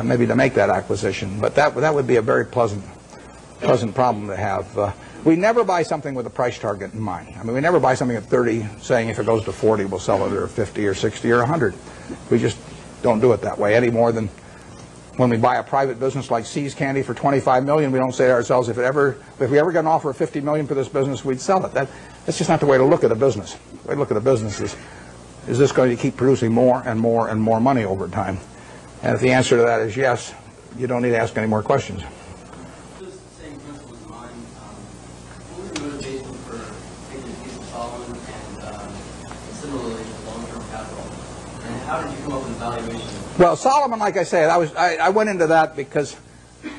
maybe to make that acquisition. But that would be a very pleasant problem to have. We never buy something with a price target in mind. I mean, we never buy something at 30 saying if it goes to 40, we'll sell it at 50 or 60 or 100. We just don't do it that way any more than when we buy a private business like See's Candy for $25 million, we don't say to ourselves, if we ever got an offer of $50 million for this business, we'd sell it. That's just not the way to look at a business. The way to look at a business is this going to keep producing more and more and more money over time? And if the answer to that is yes, you don't need to ask any more questions. Those same principles in mind, what was your motivation for taking a piece of Solomon and similarly long-term capital? And how did you come up with the valuation? Well, Solomon, like I said, I went into that because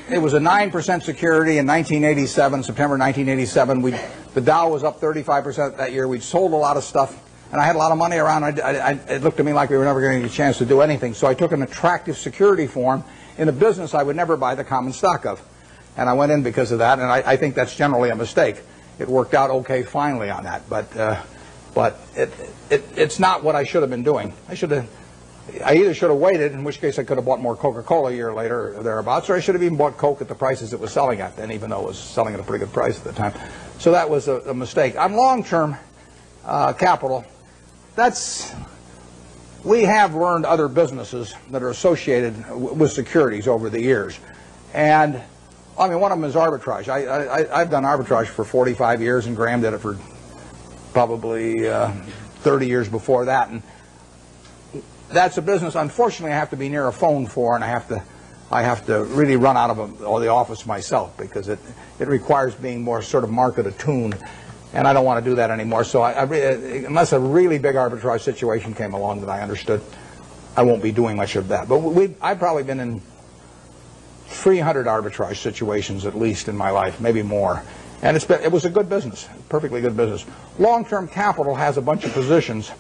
it was a 9% security in 1987, September 1987. The Dow was up 35% that year. We'd sold a lot of stuff, and I had a lot of money around. It looked to me like we were never going to get a chance to do anything. So I took an attractive security form in a business I would never buy the common stock of. And I went in because of that, and I think that's generally a mistake. It worked out okay finally on that, but it's not what I should have been doing. I either should have waited, in which case I could have bought more Coca-Cola a year later or thereabouts, or I should have even bought Coke at the prices it was selling at then, even though it was selling at a pretty good price at the time. So that was a mistake. On long-term capital, we have learned other businesses that are associated with securities over the years. And, I mean, one of them is arbitrage. I've done arbitrage for 45 years, and Graham did it for probably 30 years before that. And that's a business, unfortunately, I have to be near a phone for, and I have to really run out of the office myself because it requires being more sort of market attuned, and I don't want to do that anymore. So unless a really big arbitrage situation came along that I understood, I won't be doing much of that. But I've probably been in 300 arbitrage situations at least in my life, maybe more. And it was a good business, perfectly good business. Long-term capital has a bunch of positions.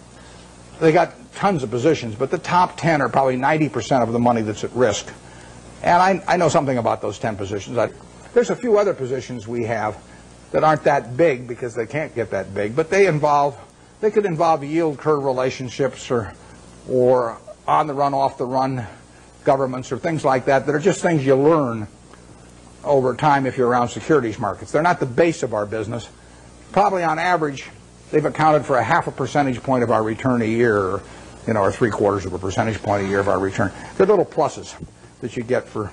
They got tons of positions, but the top 10 are probably 90% of the money that's at risk. And I know something about those 10 positions. There's a few other positions we have that aren't that big because they can't get that big, but they could involve yield curve relationships or on-the-run, off-the-run governments or things like that that are just things you learn over time if you're around securities markets. They're not the base of our business. Probably on average, they've accounted for 0.5 percentage point of our return a year, or 3/4 of a percentage point a year of our return. They're little pluses that you get for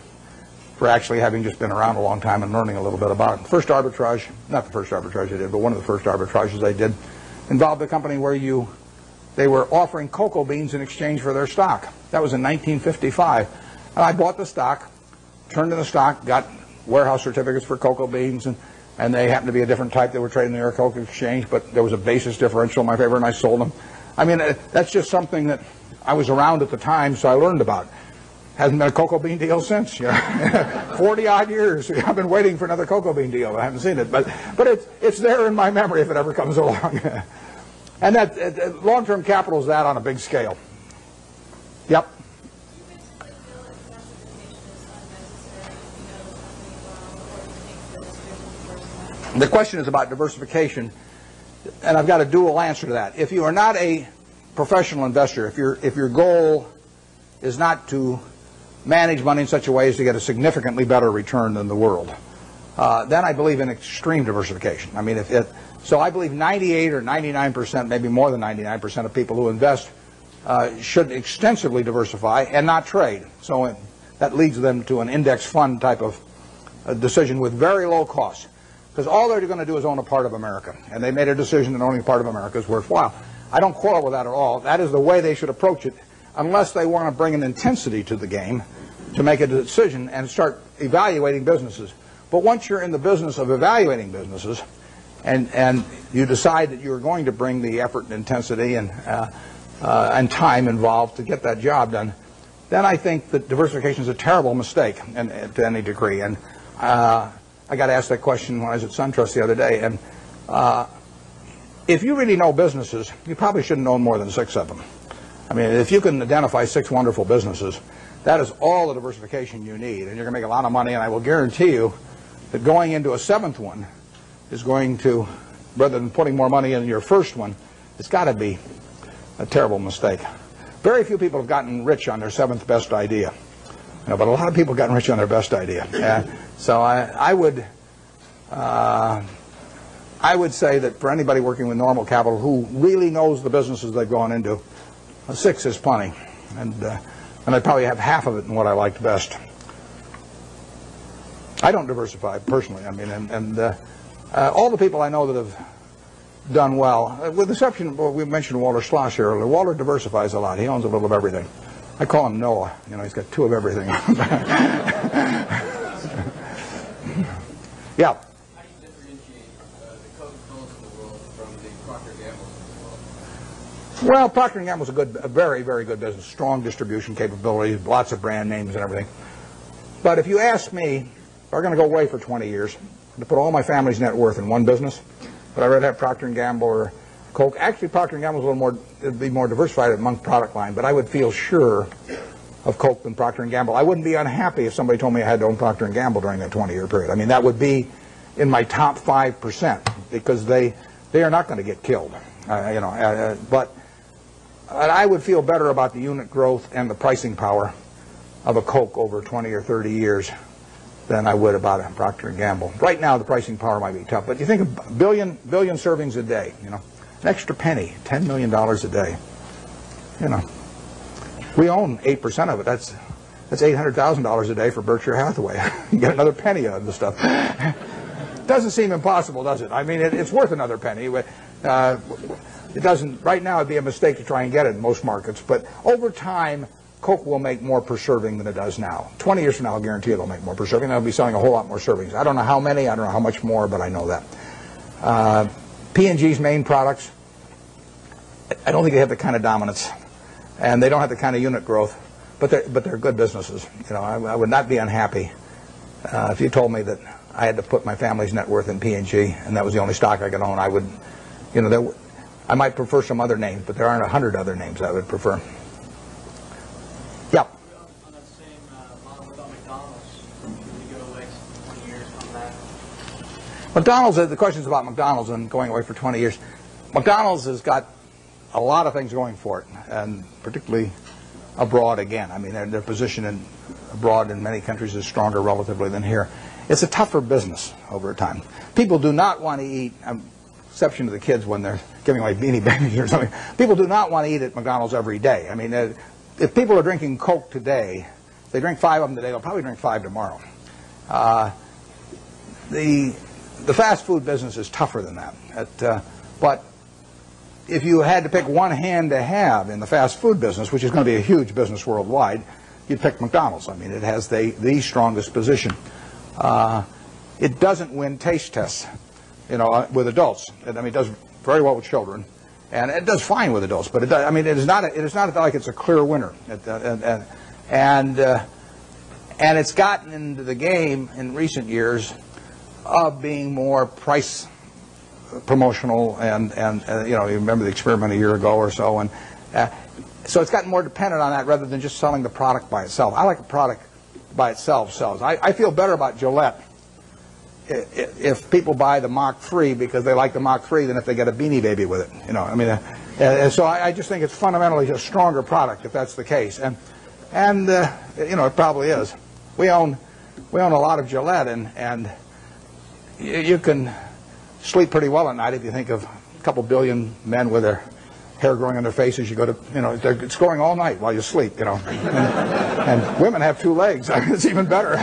for actually having just been around a long time and learning a little bit about it. First arbitrage, not the first arbitrage I did, but one of the first arbitrages I did, involved a company where they were offering cocoa beans in exchange for their stock. That was in 1955. And I bought the stock, turned in the stock, got warehouse certificates for cocoa beans, and they happened to be a different type. They were trading in the New York Cocoa Exchange, but there was a basis differential in my favor, and I sold them. I mean, that's just something that I was around at the time, so I learned about. Hasn't been a cocoa bean deal since. 40-odd years. I've been waiting for another cocoa bean deal. I haven't seen it, but it's there in my memory if it ever comes along. And that long-term capital is that on a big scale. Yep. The question is about diversification, and I've got a dual answer to that. If you are not a professional investor, if your goal is not to manage money in such a way as to get a significantly better return than the world, then I believe in extreme diversification. I mean, so I believe 98 or 99%, maybe more than 99% of people who invest should extensively diversify and not trade. So that leads them to an index fund type of decision with very low costs. Because all they're going to do is own a part of America. And they made a decision that owning a part of America is worthwhile. I don't quarrel with that at all. That is the way they should approach it, unless they want to bring an intensity to the game to make a decision and start evaluating businesses. But once you're in the business of evaluating businesses, and you decide that you're going to bring the effort and intensity and time involved to get that job done, then I think that diversification is a terrible mistake to any degree. And I got asked that question when I was at SunTrust the other day. And if you really know businesses, you probably shouldn't own more than 6 of them. I mean, if you can identify 6 wonderful businesses, that is all the diversification you need, and you're going to make a lot of money. And I will guarantee you that going into a 7th one is going to, rather than putting more money in your first one, it's got to be a terrible mistake. Very few people have gotten rich on their 7th best idea, but a lot of people have gotten rich on their best idea. So I would say that for anybody working with normal capital who really knows the businesses they've gone into, 6 is plenty, and I probably have half of it in what I liked best. I don't diversify personally. I mean, and all the people I know that have done well, with the exception of, we mentioned Walter Schloss here earlier. Walter diversifies a lot. He owns a little of everything. I call him Noah. He's got 2 of everything. Yeah. How do you differentiate the Coca-Colas of the world from the Procter & Gamble's of the world? Well, Procter & Gamble is a very, very good business. Strong distribution capabilities, lots of brand names and everything. But if you ask me, if I'm going to go away for 20 years, to put all my family's net worth in one business, but I'd rather have Procter & Gamble or Coke. Actually, Procter & Gamble is a little more, it'd be more diversified among product line, but I would feel sure of Coke than Procter & Gamble. I wouldn't be unhappy if somebody told me I had to own Procter & Gamble during that 20-year period. I mean, that would be in my top 5% because they are not going to get killed. But I would feel better about the unit growth and the pricing power of a Coke over 20 or 30 years than I would about a Procter & Gamble. Right now, the pricing power might be tough, but you think of a billion servings a day, an extra penny, $10 million a day, We own 8% of it. That's $800,000 a day for Berkshire Hathaway. You get another penny out of the stuff. Doesn't seem impossible, does it? I mean, it's worth another penny. It doesn't. Right now, it'd be a mistake to try and get it in most markets. But over time, Coke will make more per serving than it does now. 20 years from now, I'll guarantee it'll make more per serving. They'll be selling a whole lot more servings. I don't know how many. I don't know how much more, but I know that. P&G's main products, I don't think they have the kind of dominance. And they don't have the kind of unit growth, but they're good businesses. I would not be unhappy if you told me that I had to put my family's net worth in P&G and that was the only stock I could own. I would, I might prefer some other names, but there aren't 100 other names I would prefer. Yeah. On that same model, what about McDonald's? Should we go away 20 years from that? McDonald's. The question's about McDonald's and going away for 20 years. McDonald's has got a lot of things going for it, and particularly abroad again. I mean, their position abroad in many countries is stronger relatively than here. It's a tougher business over time. People do not want to eat, exception to the kids when they're giving away Beanie Babies or something, people do not want to eat at McDonald's every day. I mean, if people are drinking Coke today, they drink 5 of them today, they'll probably drink 5 tomorrow. The fast food business is tougher than that. But if you had to pick one hand to have in the fast food business, which is going to be a huge business worldwide, you'd pick McDonald's. I mean, it has the strongest position. It doesn't win taste tests, with adults. I mean, it does very well with children, and it does fine with adults. But it is not like it's a clear winner. And it's gotten into the game in recent years of being more price promotional, and you remember the experiment a year ago or so, and so it's gotten more dependent on that rather than just selling the product by itself. I like a product by itself sells. I feel better about Gillette if people buy the Mach 3 because they like the Mach 3 than if they get a Beanie Baby with it. So I just think it's fundamentally a stronger product if that's the case, and it probably is. We own a lot of Gillette, and you can sleep pretty well at night if you think of a couple billion men with their hair growing on their faces. You go to, it's growing all night while you sleep, and women have 2 legs. It's even better.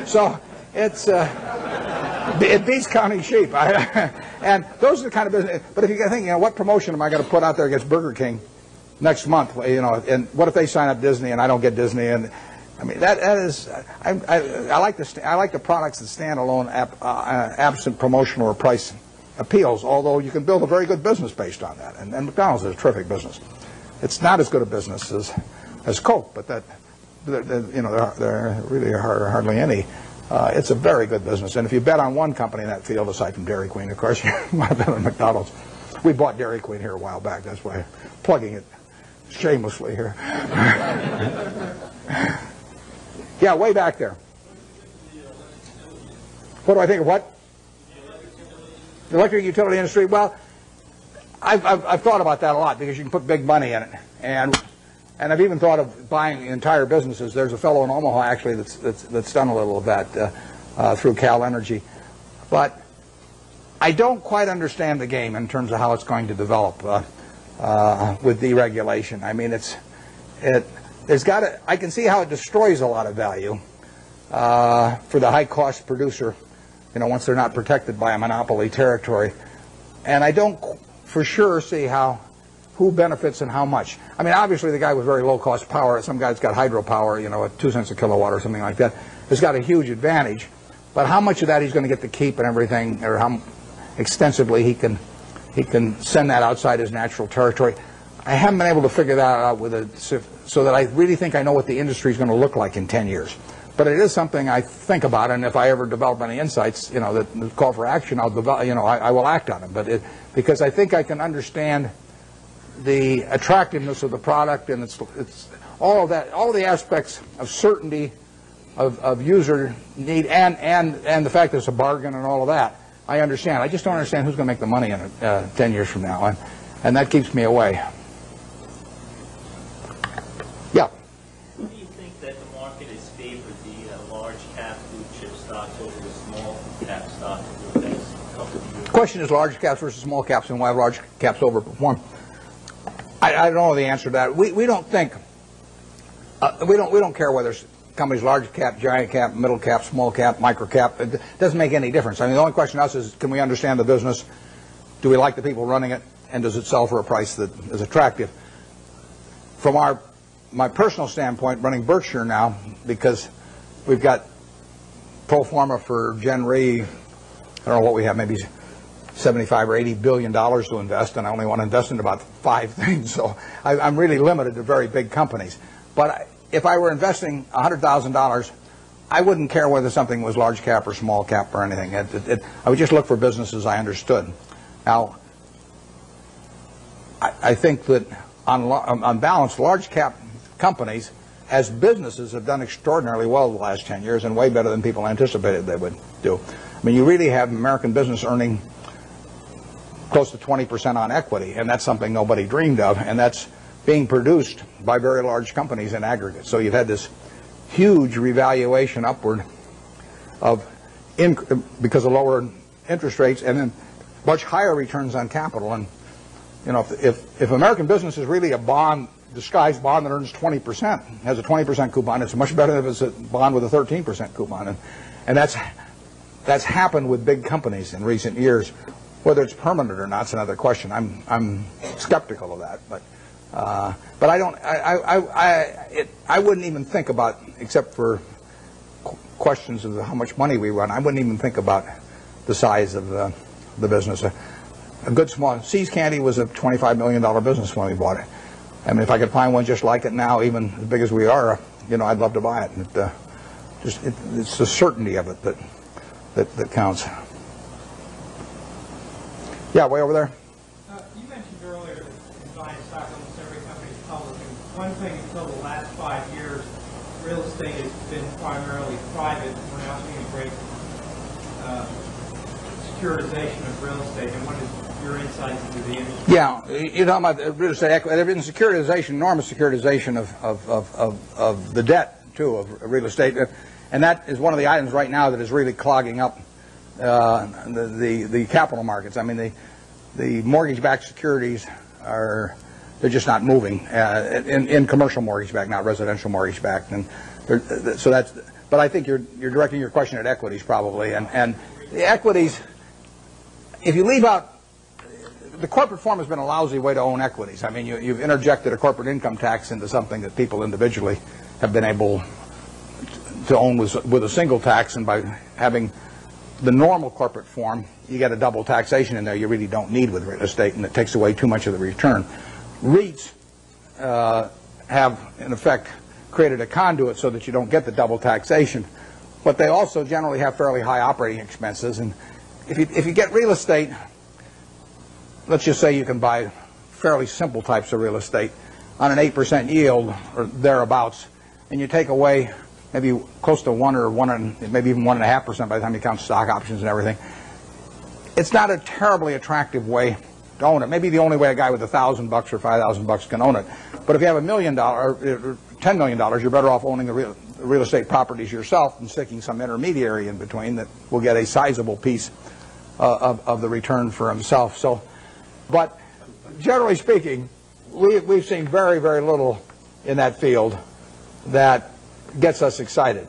So it beats counting sheep. And those are the kind of business. But if you think, what promotion am I going to put out there against Burger King next month? And what if they sign up Disney and I don't get Disney? And I mean, that is, I like the products that stand alone, absent promotional or price appeals. Although you can build a very good business based on that, and McDonald's is a terrific business. It's not as good a business as Coke, but there really are hardly any. It's a very good business, and if you bet on one company in that field, aside from Dairy Queen, of course, you might have bet on McDonald's. We bought Dairy Queen here a while back. That's why I'm plugging it shamelessly here. Yeah, way back there. What do I think of what? The electric utility industry. Well, I've thought about that a lot because you can put big money in it, and I've even thought of buying entire businesses. There's a fellow in Omaha actually that's done a little of that through Cal Energy, but I don't quite understand the game in terms of how it's going to develop with deregulation. I mean, I can see how it destroys a lot of value for the high-cost producer, once they're not protected by a monopoly territory. And I don't for sure see who benefits and how much. I mean, obviously the guy with very low-cost power, some guy's got hydropower, at 2 cents a kilowatt or something like that, has got a huge advantage. But how much of that he's going to get to keep and everything, or how extensively he can send that outside his natural territory, I haven't been able to figure that out so that I really think I know what the industry is going to look like in 10 years. But it is something I think about, and if I ever develop any insights, that call for action, I'll develop, I will act on them. But because I think I can understand the attractiveness of the product, and it's all of that, all of the aspects of certainty, of user need, and the fact that it's a bargain and all of that, I understand. I just don't understand who's going to make the money in it 10 years from now, and that keeps me away. Yeah. Who do you think that the market has favored the large cap blue chip stocks over the small cap stocks over the next couple of years? The question is large caps versus small caps, and why have large caps overperformed. I don't know the answer to that. We don't think we don't care whether companies large cap, giant cap, middle cap, small cap, micro cap. It doesn't make any difference. I mean, the only question to us is, can we understand the business? Do we like the people running it? And does it sell for a price that is attractive? From my personal standpoint, running Berkshire now, because we've got pro forma for Gen Re, I don't know what we have, maybe $75 or $80 billion to invest, and I only want to invest in about 5 things. So I'm really limited to very big companies. But if I were investing $100,000, I wouldn't care whether something was large cap or small cap or anything. I would just look for businesses I understood. Now, I think that on balance, large cap companies as businesses have done extraordinarily well the last 10 years, and way better than people anticipated they would do. I mean, you really have American business earning close to 20% on equity, and that's something nobody dreamed of, and that's being produced by very large companies in aggregate. So you've had this huge revaluation upward because of lower interest rates, and then much higher returns on capital. And if American business is really a bond disguised bond that earns 20%, has a 20% coupon. It's much better if it's a bond with a 13% coupon. And that's happened with big companies in recent years. Whether it's permanent or not is another question. I'm skeptical of that, but I wouldn't even think about, except for questions of how much money we run, I wouldn't even think about the size of the business. A good small See's Candy was a $25 million business when we bought it. I mean, if I could find one just like it now, even as big as we are, I'd love to buy it. It's the certainty of it that counts. Yeah, way over there. You mentioned earlier that in buying stock, almost every company is public. And one thing until the last 5 years, real estate has been primarily private. We're now seeing a great securitization of real estate. And what is your insights into the industry? Yeah, you're talking about real estate equity. There's been securitization, enormous securitization of the debt, too, of real estate. And that is one of the items right now that is really clogging up the capital markets. I mean, the mortgage-backed securities they're just not moving in commercial mortgage-backed, not residential mortgage-backed. And so that's. But I think you're directing your question at equities probably, and the equities. If you leave out, the corporate form has been a lousy way to own equities. I mean, you've interjected a corporate income tax into something that people individually have been able to own with a single tax, and by having the normal corporate form, you get a double taxation in there you really don't need with real estate, and it takes away too much of the return. REITs have, in effect, created a conduit so that you don't get the double taxation, but they also generally have fairly high operating expenses. And if you get real estate, let's just say you can buy fairly simple types of real estate on an 8% yield or thereabouts, and you take away maybe close to 1 or 1, maybe even 1.5% by the time you count stock options and everything. It's not a terribly attractive way to own it. Maybe the only way a guy with $1,000 or $5,000 can own it. But if you have $1 million or $10 million, you're better off owning the real estate properties yourself and sticking some intermediary in between that will get a sizable piece of the return for himself. So, but generally speaking, we've seen very, very little in that field that gets us excited.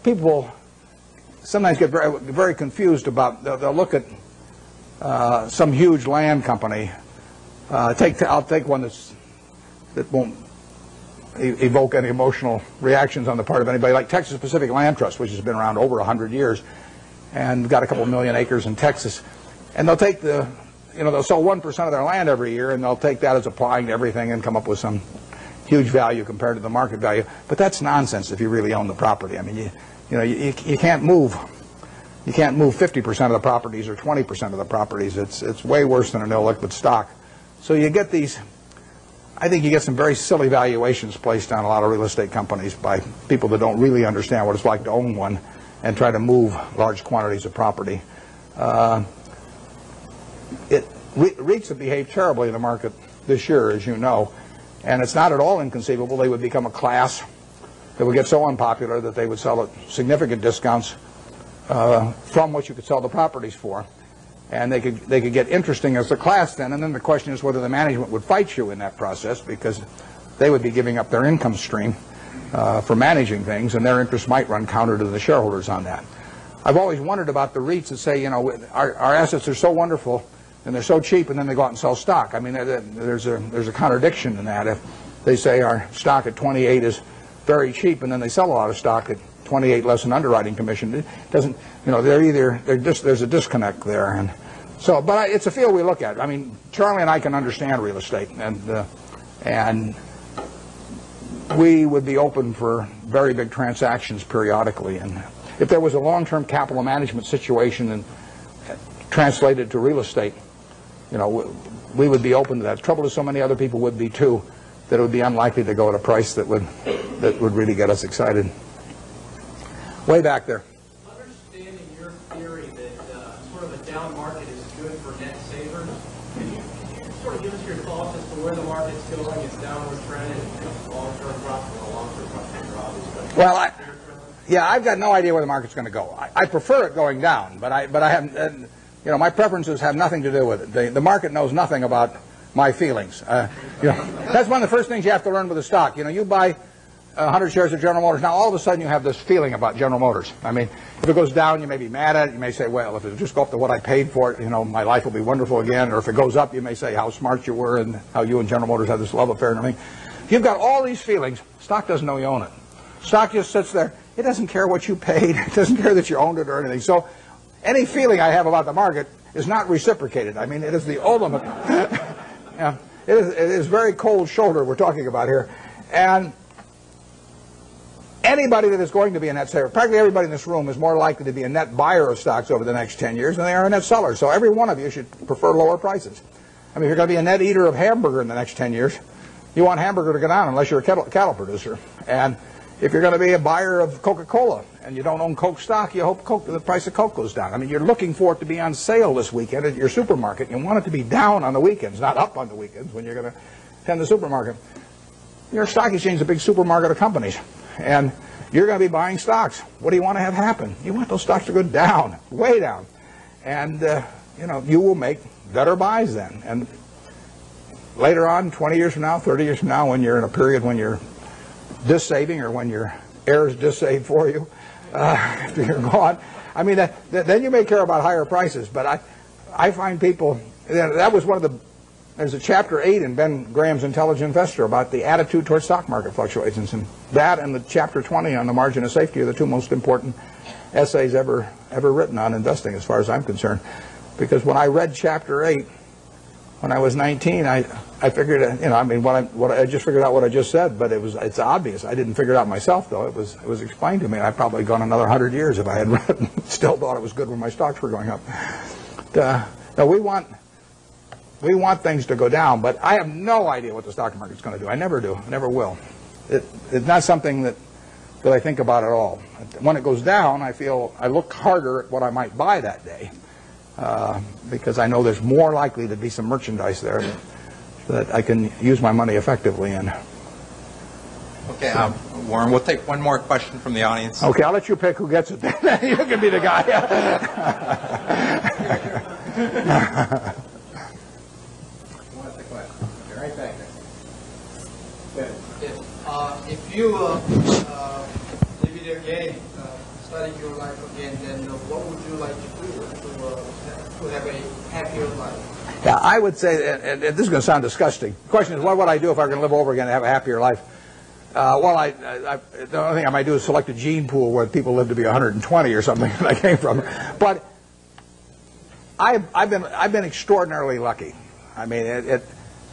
People sometimes get very, very confused about. They'll look at some huge land company. I'll take one that won't evoke any emotional reactions on the part of anybody, like Texas Pacific Land Trust, which has been around over 100 years and got a couple million acres in Texas. And they'll take they'll sell 1% of their land every year, and they'll take that as applying to everything and come up with some huge value compared to the market value. But that's nonsense if you really own the property. I mean, you can't move. You can't move 50% of the properties or 20% of the properties. It's way worse than an illiquid stock. So you get these. I think you get some very silly valuations placed on a lot of real estate companies by people that don't really understand what it's like to own one and try to move large quantities of property. REITs have behaved terribly in the market this year, as you know, and it's not at all inconceivable they would become a class that would get so unpopular that they would sell at significant discounts from what you could sell the properties for. And they could get interesting as a class then, and then the question is whether the management would fight you in that process, because they would be giving up their income stream for managing things, and their interests might run counter to the shareholders on that. I've always wondered about the REITs that say, our assets are so wonderful and they're so cheap, and then they go out and sell stock. I mean, there's a contradiction in that. If they say our stock at 28 is very cheap, and then they sell a lot of stock at 28 less an underwriting commission, it doesn't. There's a disconnect there, and so. But it's a field we look at. I mean, Charlie and I can understand real estate, and we would be open for very big transactions periodically. And if there was a long-term capital management situation and translated to real estate, we would be open to that. The trouble is, so many other people would be too, that it would be unlikely to go at a price that would really get us excited. Way back there. Understanding your theory that sort of a down market is good for net savers, can you sort of give us your thoughts as to where the market's going, its downward trend, and long-term profit or long-term profit obviously? Well, I've got no idea where the market's going to go. I prefer it going down, but I haven't. My preferences have nothing to do with it. The market knows nothing about my feelings. That's one of the first things you have to learn with a stock. You buy 100 shares of General Motors. Now, all of a sudden, you have this feeling about General Motors. I mean, if it goes down, you may be mad at it. You may say, well, if it just go up to what I paid for it, my life will be wonderful again. Or if it goes up, you may say how smart you were and how you and General Motors have this love affair and everything. You've got all these feelings. Stock doesn't know you own it. Stock just sits there. It doesn't care what you paid. It doesn't care that you owned it or anything. So any feeling I have about the market is not reciprocated. I mean, it is the ultimate. Yeah, it is very cold shoulder we're talking about here. And anybody that is going to be a net seller, practically everybody in this room is more likely to be a net buyer of stocks over the next 10 years than they are a net seller. So every one of you should prefer lower prices. I mean, if you're going to be a net eater of hamburger in the next 10 years, you want hamburger to go down unless you're a cattle producer. And if you're going to be a buyer of Coca-Cola and you don't own Coke stock, you hope the price of Coke goes down. I mean, you're looking for it to be on sale this weekend at your supermarket. You want it to be down on the weekends, not up on the weekends when you're going to attend the supermarket. Your stock exchange is a big supermarket of companies. And you're going to be buying stocks. What do you want to have happen? You want those stocks to go down, way down. And, you will make better buys then. And later on, 20 years from now, 30 years from now, when you're in a period when you're dis-saving or when your heirs dis-save for you, after you're gone, I mean, then you may care about higher prices. But I find people, that was one of the, there's a chapter 8 in Ben Graham's Intelligent Investor about the attitude towards stock market fluctuations. And that and the chapter 20 on the margin of safety are the two most important essays ever written on investing as far as I'm concerned. Because when I read chapter 8, when I was 19, I figured, I just figured out what I just said, but it's obvious. I didn't figure it out myself, though. It was explained to me. I'd probably gone another 100 years if I had read it and still thought it was good when my stocks were going up. No, we want things to go down, but I have no idea what the stock market's going to do. I never do. I never will. It's not something that I think about at all. When it goes down, I look harder at what I might buy that day. Because I know there's more likely to be some merchandise there that I can use my money effectively in. Okay, Warren, we'll take one more question from the audience. Okay, I'll let you pick who gets it. You can be the guy. What's the question? You're right back there. Good. If you live it again, study your life again, then what would you like to do to have a happier life? Yeah, I would say, and this is going to sound disgusting. The question is, what would I do if I were going to live over again and have a happier life? The only thing I might do is select a gene pool where people live to be 120 or something that I came from. But I've been extraordinarily lucky. I mean,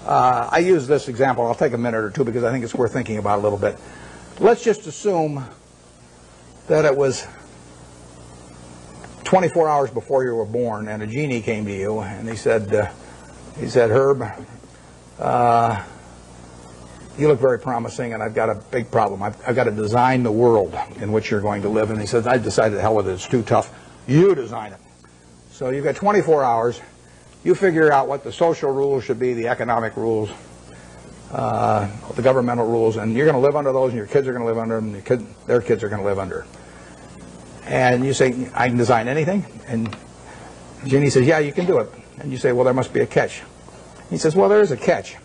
I use this example. I'll take a minute or two because I think it's worth thinking about a little bit. Let's just assume that it was 24 hours before you were born, and a genie came to you, and he said, Herb, you look very promising, and I've got a big problem. I've got to design the world in which you're going to live. And he says, I decided the hell with it. It's too tough. You design it. So you've got 24 hours. You figure out what the social rules should be, the economic rules, the governmental rules, and you're going to live under those, and your kids are going to live under them, and their kids are going to live under. And you say, I can design anything? And Ginny says, yeah, you can do it. And you say, well, there must be a catch. He says, well, there is a catch.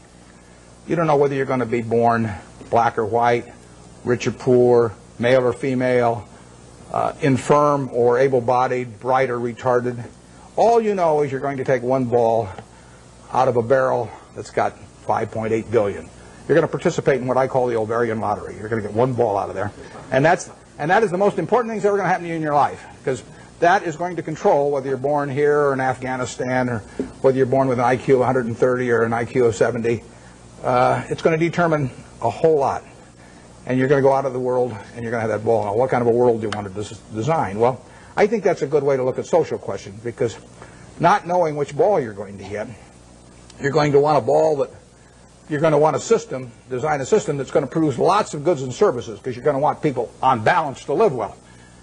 You don't know whether you're going to be born black or white, rich or poor, male or female, infirm or able-bodied, bright or retarded. All you know is you're going to take one ball out of a barrel that's got 5.8 billion. You're going to participate in what I call the ovarian lottery. You're going to get one ball out of there. And that is the most important thing that's ever going to happen to you in your life, because that is going to control whether you're born here or in Afghanistan, or whether you're born with an IQ of 130 or an IQ of 70. It's going to determine a whole lot. And you're going to go out of the world and you're going to have that ball. Now, what kind of a world do you want to design? Well, I think that's a good way to look at social questions, because not knowing which ball you're going to get, you're going to want a ball that you're going to want a system, design a system that's going to produce lots of goods and services, because you're going to want people on balance to live well.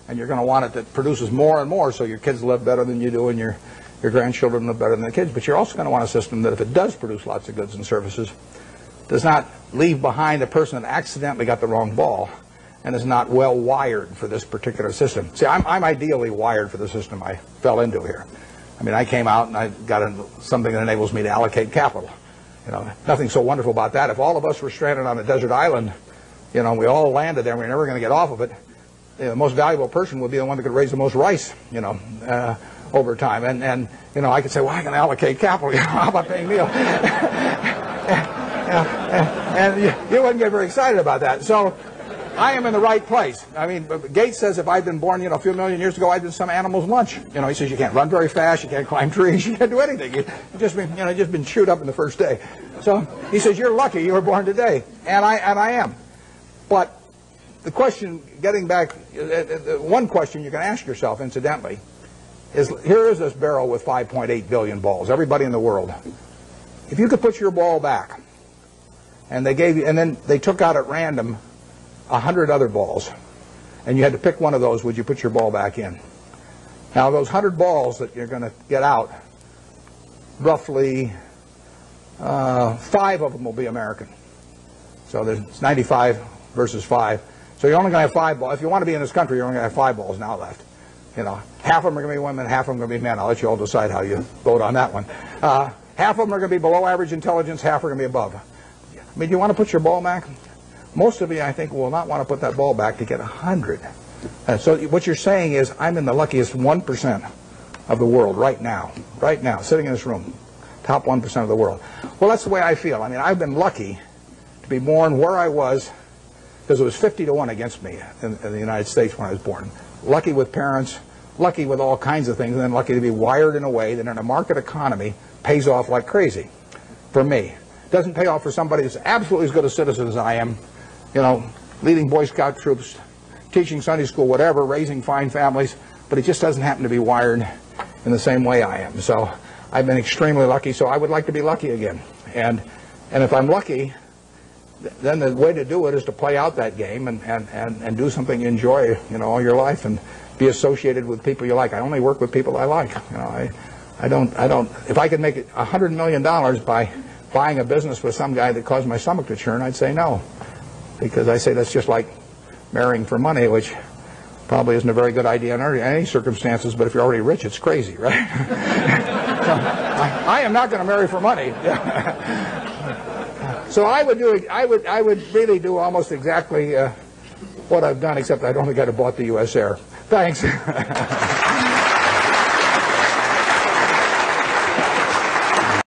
And you're going to want it that produces more and more, so your kids live better than you do and your grandchildren live better than the kids. But you're also going to want a system that, if it does produce lots of goods and services, does not leave behind a person that accidentally got the wrong ball and is not well wired for this particular system. See, I'm ideally wired for the system I fell into here. I mean, I came out and I got something that enables me to allocate capital. Nothing so wonderful about that. If all of us were stranded on a desert island, we all landed there and we're never going to get off of it, the most valuable person would be the one that could raise the most rice, over time. And I could say, well, I can allocate capital. How about paying Neil? And you wouldn't get very excited about that. So I am in the right place. I mean, Gates says if I'd been born, a few million years ago, I'd been some animal's lunch. He says you can't run very fast, you can't climb trees, you can't do anything. You've just been chewed up in the first day. So he says you're lucky you were born today, and I am. But the question, getting back, one question you can ask yourself, incidentally, is here is this barrel with 5.8 billion balls. Everybody in the world. If you could put your ball back, and then they took out at random 100 other balls, and you had to pick one of those, would you put your ball back in? Now, those 100 balls that you're going to get out, roughly 5 of them will be American. So there's 95 versus 5. So you're only going to have 5 balls. If you want to be in this country, you're only going to have 5 balls now left. Half of them are going to be women, half of them are going to be men. I'll let you all decide how you vote on that one. Half of them are going to be below average intelligence, half are going to be above. I mean, do you want to put your ball back? Most of you, I think, will not want to put that ball back to get 100. So what you're saying is, I'm in the luckiest 1% of the world right now, sitting in this room, top 1% of the world. Well, that's the way I feel. I mean, I've been lucky to be born where I was, because it was 50-1 against me in the United States when I was born. Lucky with parents, lucky with all kinds of things, and then lucky to be wired in a way that in a market economy pays off like crazy for me. Doesn't pay off for somebody that's absolutely as good a citizen as I am, leading Boy Scout troops, teaching Sunday school, whatever, raising fine families, but it just doesn't happen to be wired in the same way I am. So I've been extremely lucky, so I would like to be lucky again. And if I'm lucky, then the way to do it is to play out that game and do something you enjoy, all your life, and be associated with people you like. I only work with people I like. I don't. If I could make $100 million by buying a business with some guy that caused my stomach to churn, I'd say no, because I say that's just like marrying for money, which probably isn't a very good idea in any circumstances. But if you're already rich, it's crazy, right? So I am not going to marry for money. So I would really do almost exactly what I've done, except I don't think I'd have bought the U.S. Air. Thanks.